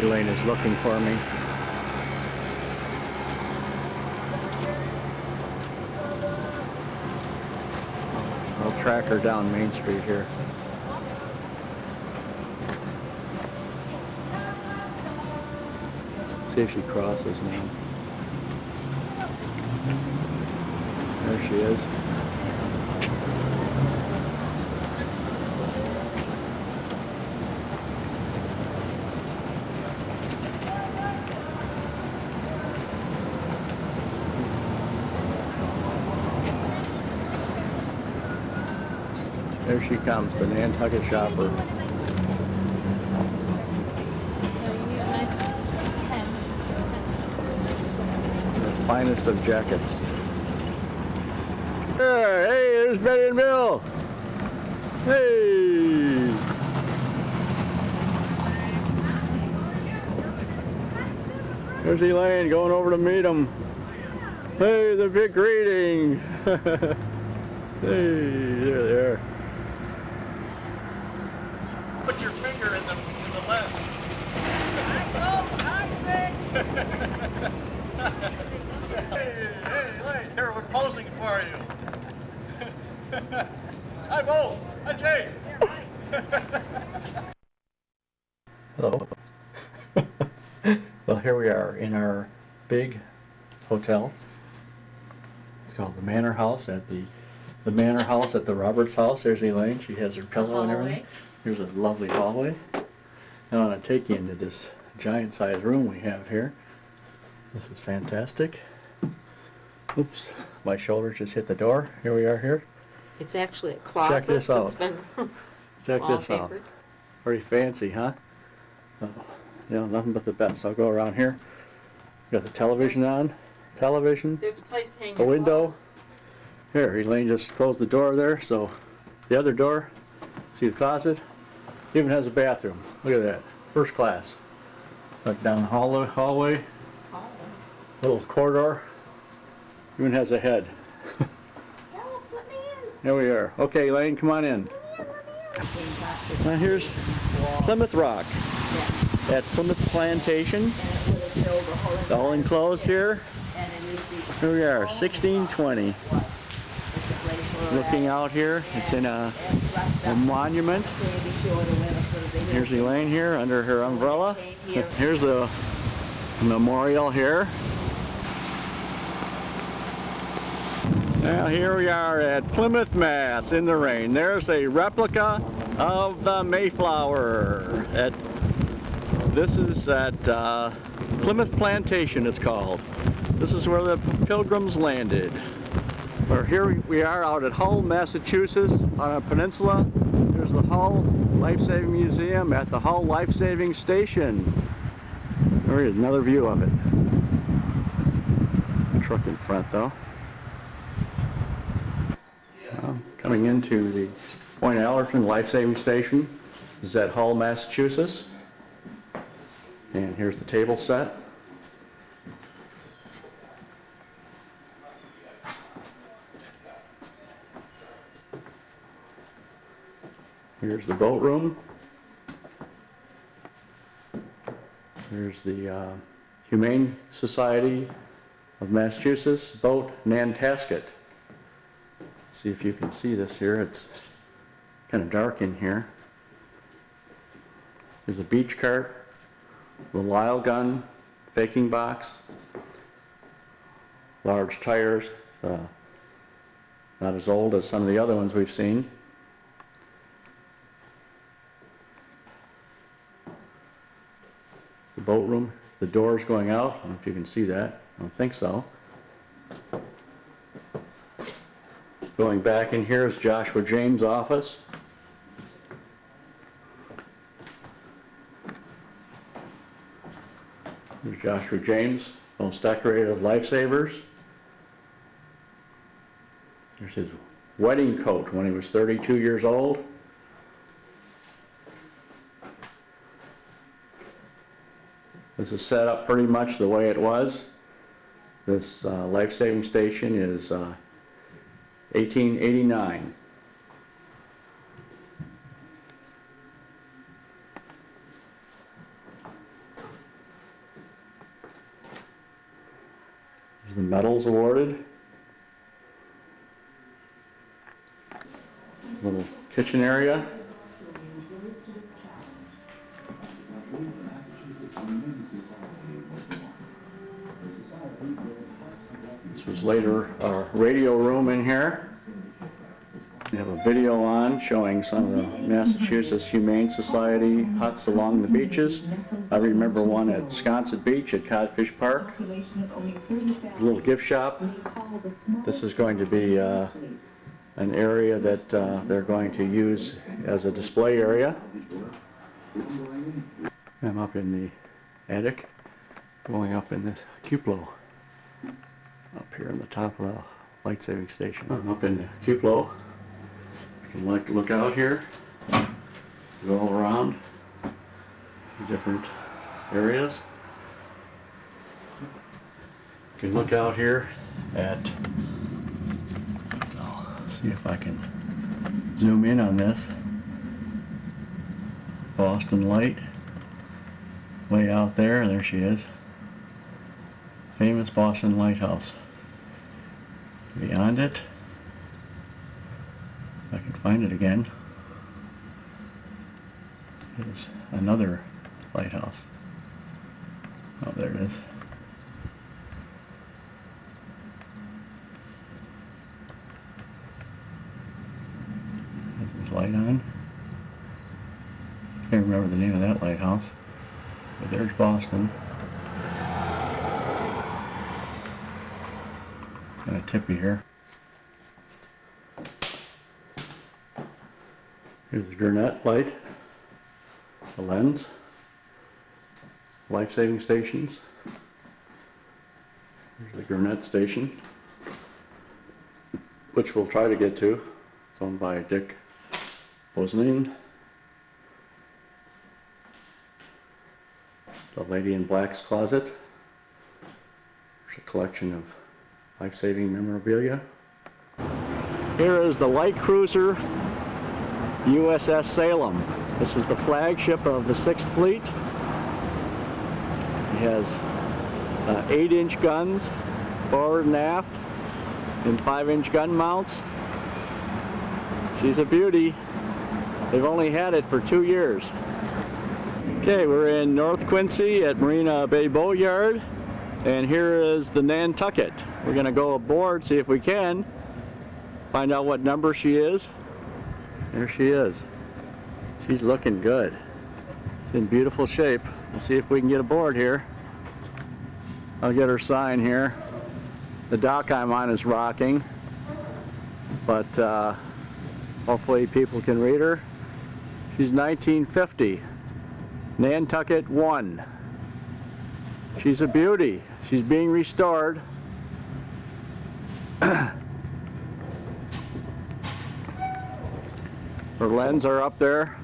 S1: Elaine is looking for me. I'll track her down Main Street here. See if she crosses now. There she is. There she comes, the Nantucket shopper.
S9: So you need a nice pen.
S1: The finest of jackets. There, hey, there's Betty and Bill. Hey. There's Elaine going over to meet him. Hey, the big greeting. Hey, there they are.
S6: Put your finger in the lens. Hey, Elaine, here, we're posing for you. Hi, Bo. Hi, Jay.
S1: Hello. Well, here we are in our big hotel. It's called the Manor House at the Manor House at the Roberts house. There's Elaine. She has her pillow and everything. Here's a lovely hallway. Now I want to take you into this giant sized room we have here. This is fantastic. Oops, my shoulder just hit the door. Here we are here.
S9: It's actually a closet.
S1: Check this out.
S9: That's been
S1: Check this out.
S9: wallpapered.
S1: Very fancy, huh? Oh, you know, nothing but the best. I'll go around here. Got the television on. Television.
S9: There's a place hanging.
S1: A window. Here, Elaine just closed the door there, so the other door, see the closet? Even has a bathroom. Look at that. First class. Look down the hallway. Little corridor. Even has a head.
S2: Help, let me in.
S1: There we are. Okay, Elaine, come on in. Now here's Plymouth Rock at Plymouth Plantation. It's all enclosed here. Here we are, 1620. Looking out here, it's in a monument. Here's Elaine here under her umbrella. Here's the memorial here. Now here we are at Plymouth, Mass. in the rain. There's a replica of the Mayflower. This is at Plymouth Plantation, it's called. This is where the Pilgrims landed. Well, here we are out at Hull, Massachusetts on a peninsula. There's the Hull Life-Saving Museum at the Hull Life-Saving Station. There is another view of it. Truck in front though. Coming into the Point Allerton Life Saving Station. This is at Hull, Massachusetts. And here's the table set. Here's the boat room. Here's the Humane Society of Massachusetts boat Nantasket. See if you can see this here. It's kind of dark in here. There's a beach cart, the Lyle gun, faking box, large tires. Not as old as some of the other ones we've seen. It's the boat room. The door's going out. I don't know if you can see that. I don't think so. Going back in here is Joshua James' office. There's Joshua James, most decorated of lifesavers. There's his wedding coat when he was 32 years old. This is set up pretty much the way it was. This life-saving station is 1889. There's the medals awarded. Little kitchen area. This was later our radio room in here. We have a video on showing some of the Massachusetts Humane Society huts along the beaches. I remember one at Sconset Beach at Codfish Park. A little gift shop. This is going to be an area that they're going to use as a display area. I'm up in the attic, going up in this cupola. Up here on the top of the light-saving station. I'm up in the cupola. You can look out here, go all around the different areas. You can look out here at, I'll see if I can zoom in on this, Boston Light, way out there, there she is. Famous Boston Lighthouse. Beyond it, if I can find it again, is another lighthouse. Oh, there it is. Is this light on? I can't remember the name of that lighthouse, but there's Boston. Kind of tippy here. Here's the Gurnett light, the lens, life-saving stations. Here's the Gurnett station, which we'll try to get to. It's owned by Dick Bosnine. The Lady in Black's closet. There's a collection of life-saving memorabilia. Here is the light cruiser USS Salem. This was the flagship of the 6th Fleet. It has 8-inch guns forward and aft and 5-inch gun mounts. She's a beauty. They've only had it for 2 years. Okay, we're in North Quincy at Marina Bay Boatyard, and here is the Nantucket. We're going to go aboard, see if we can find out what number she is. There she is. She's looking good. It's in beautiful shape. We'll see if we can get aboard here. I'll get her sign here. The dock I'm on is rocking, but hopefully people can read her. She's 1950. Nantucket 1. She's a beauty. She's being restored. Her lens are up there.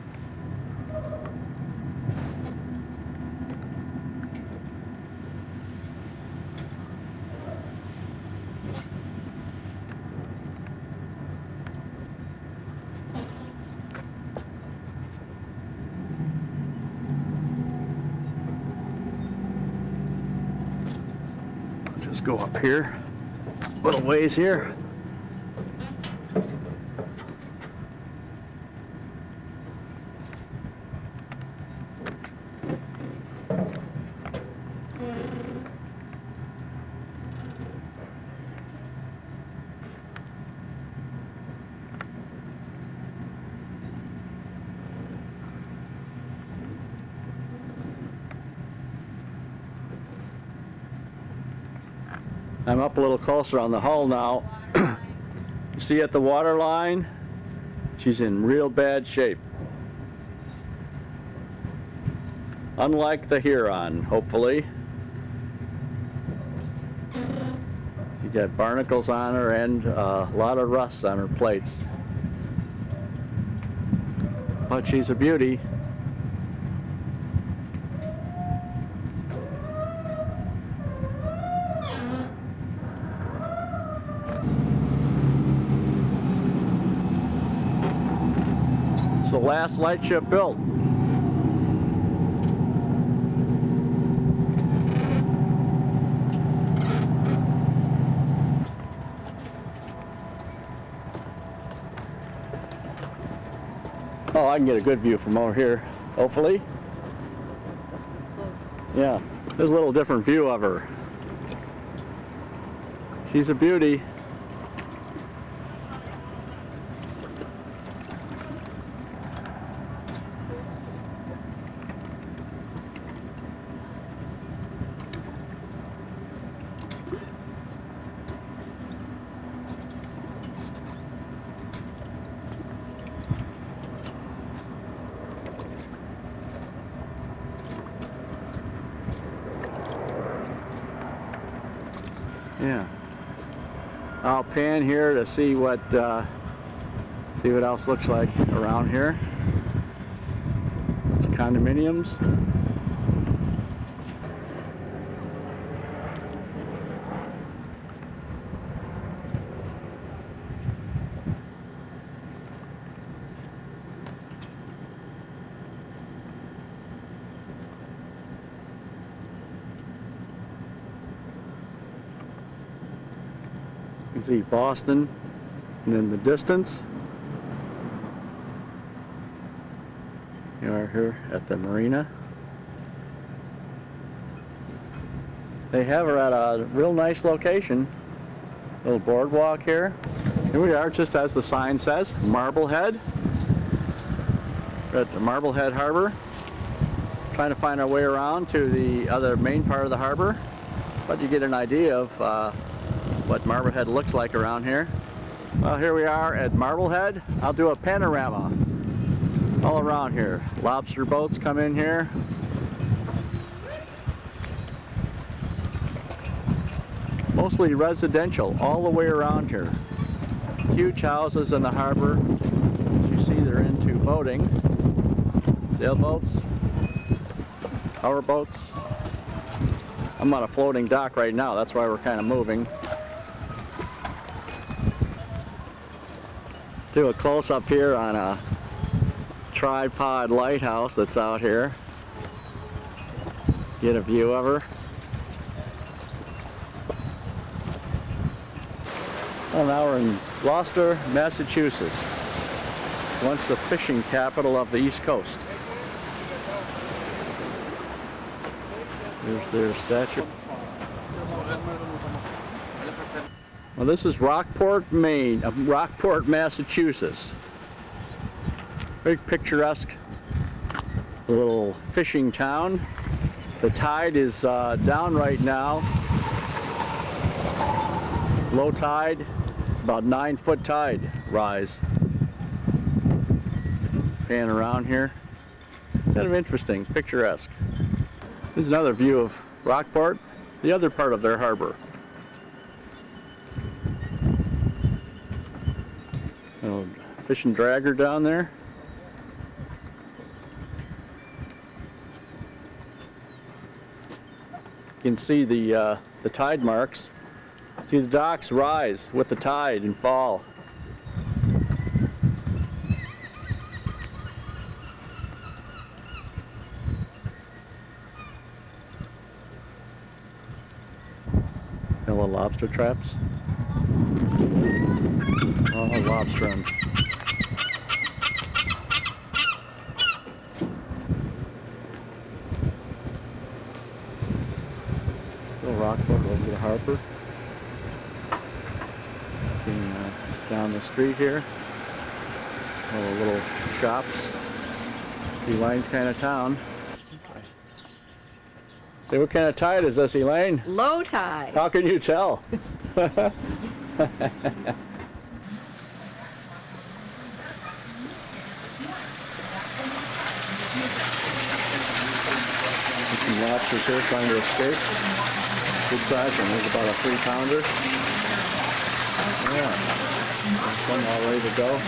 S1: Just go up here, little ways here. I'm up a little closer on the hull now. You see at the water line, she's in real bad shape. Unlike the Huron, hopefully. She got barnacles on her and a lot of rust on her plates. But she's a beauty. It's the last lightship built. Oh, I can get a good view from over here, hopefully. Yeah, there's a little different view of her. She's a beauty. Yeah. I'll pan here to see what else looks like around here. It's condominiums. You can see Boston, and in the distance, you are here at the marina. They have her at a real nice location. Little boardwalk here. Here we are, just as the sign says, Marblehead. We're at the Marblehead Harbor. Trying to find our way around to the other main part of the harbor, but you get an idea of what Marblehead looks like around here. Well, here we are at Marblehead. I'll do a panorama all around here. Lobster boats come in here. Mostly residential all the way around here. Huge houses in the harbor. As you see, they're into boating. Sailboats, powerboats. I'm on a floating dock right now, that's why we're kind of moving. Do a close-up here on a tripod lighthouse that's out here. Get a view of her. Well, now we're in Gloucester, Massachusetts. Once the fishing capital of the East Coast. There's their statue. Well, this is Rockport, Maine, Rockport, Massachusetts. Very picturesque little fishing town. The tide is down right now. Low tide, about 9-foot tide rise. Pan around here. Kind of interesting, picturesque. This is another view of Rockport, the other part of their harbor. Little fishing dragger down there. You can see the tide marks. See the docks rise with the tide and fall. Little lobster traps. Oh, lobster. Little Rockport over to the harbor. Down the street here. All the little shops. Elaine's kind of town. Say, what kind of tide is this, Elaine?
S9: Low tide.
S1: How can you tell? Some lobsters here trying to escape. Good size one. There's about a 3-pounder. Yeah. Some all ready to go.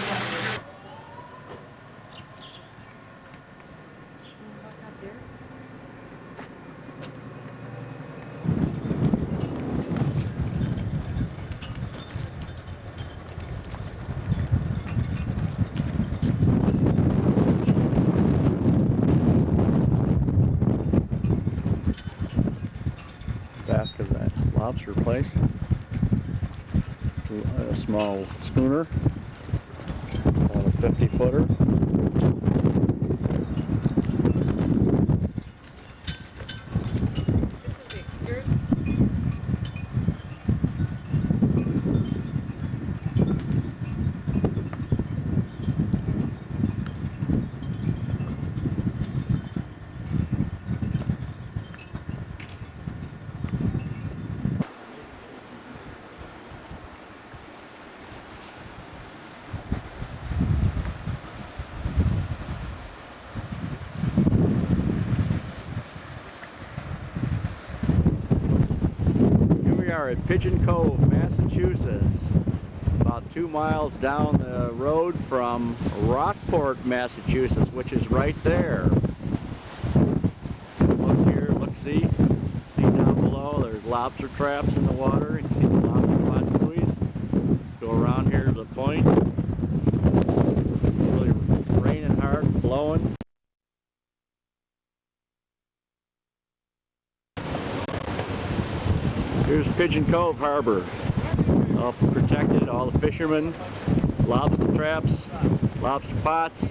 S1: Back of that lobster place. A small schooner, about a 50-footer.
S2: This is the extrude.
S1: We are at Pigeon Cove, Massachusetts, about 2 miles down the road from Rockport, Massachusetts, which is right there. Look here, look, see down below, there's lobster traps in the water. You can see the lobster pot buoys. Go around here to the point. Really raining hard, blowing. Here's Pigeon Cove Harbor, all protected, all the fishermen, lobster traps, lobster pots,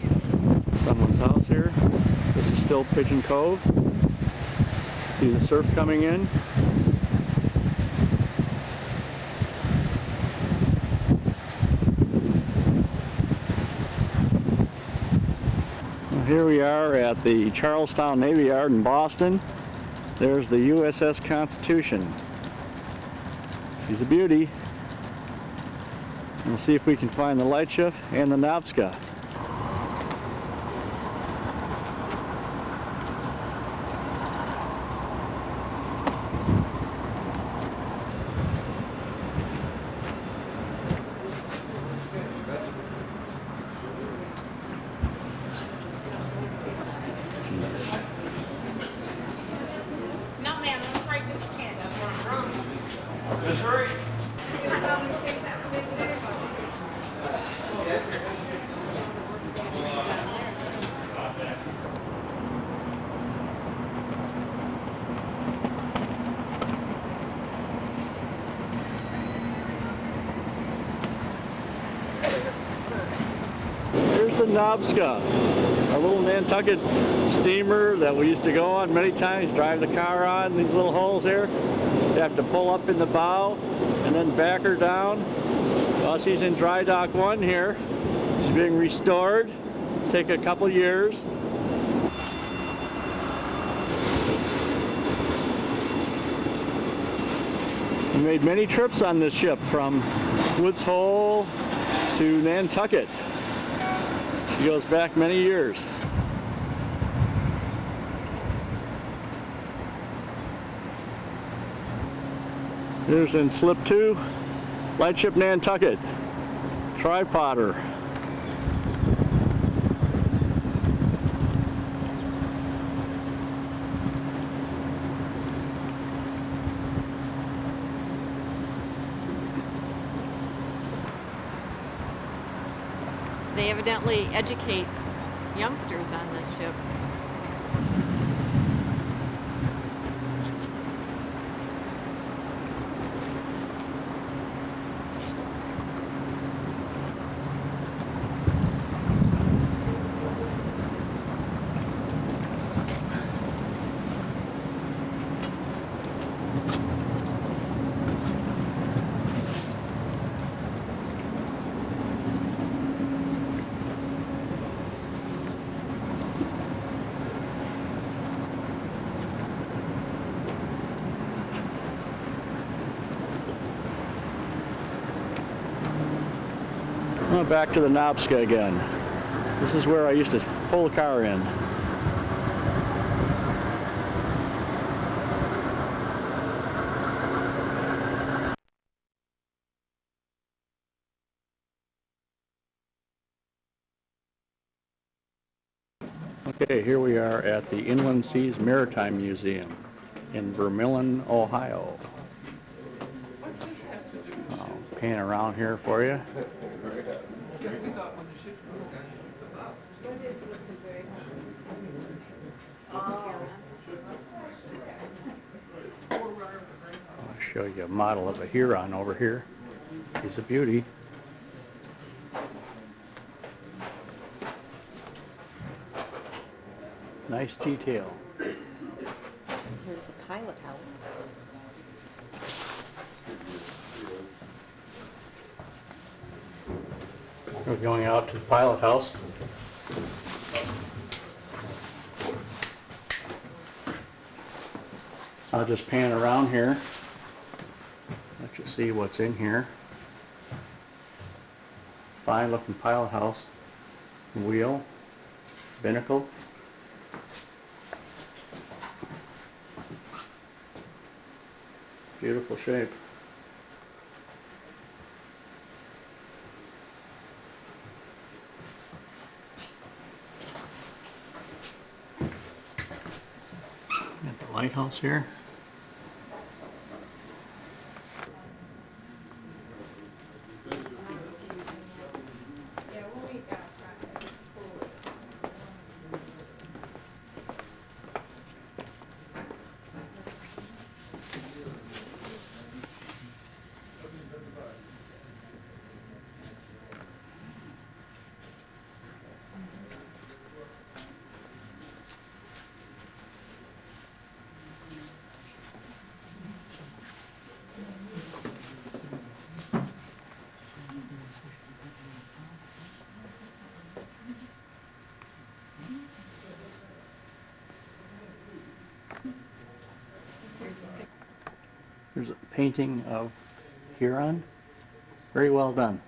S1: someone's house here. This is still Pigeon Cove. See the surf coming in. Well, here we are at the Charlestown Navy Yard in Boston. There's the USS Constitution. She's a beauty. We'll see if we can find the lightship and the Novska.
S3: No, ma'am, I'm afraid that you can't. That's where I'm from.
S6: Miss Hurry.
S1: Here's the Novska, a little Nantucket steamer that we used to go on many times, drive the car on these little holes here. You have to pull up in the bow and then back her down. Well, she's in dry dock 1 here. She's being restored. Take a couple years. We made many trips on this ship from Woods Hole to Nantucket. She goes back many years. Here's in slip 2, Lightship Nantucket, tripodder.
S9: They evidently educate youngsters on this ship.
S1: Well, back to the Knobska again. This is where I used to pull the car in. Okay, here we are at the Inland Seas Maritime Museum in Vermillion, Ohio. I'll pan around here for you. I'll show you a model of a Huron over here. He's a beauty. Nice detail.
S2: Here's a pilot house.
S1: We're going out to the pilot house. I'll just pan around here, let you see what's in here. Fine looking pilot house, wheel, binnacle. Beautiful shape. Got the lighthouse here. There's a painting of Huron. Very well done.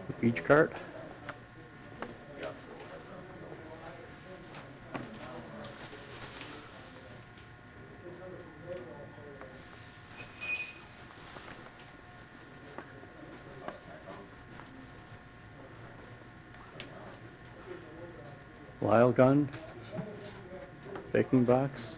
S1: The beach cart. Lyle gun, baking box.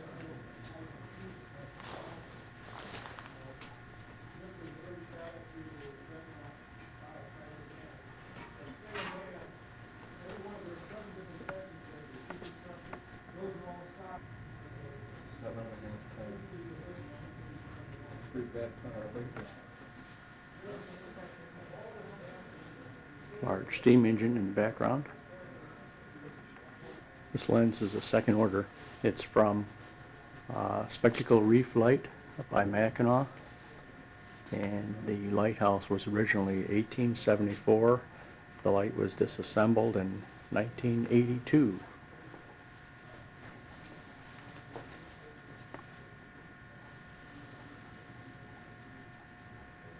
S1: Large steam engine in the background. This lens is a second order. It's from Spectacle Reef Light by Mackinac, and the lighthouse was originally 1874. The light was disassembled in 1982.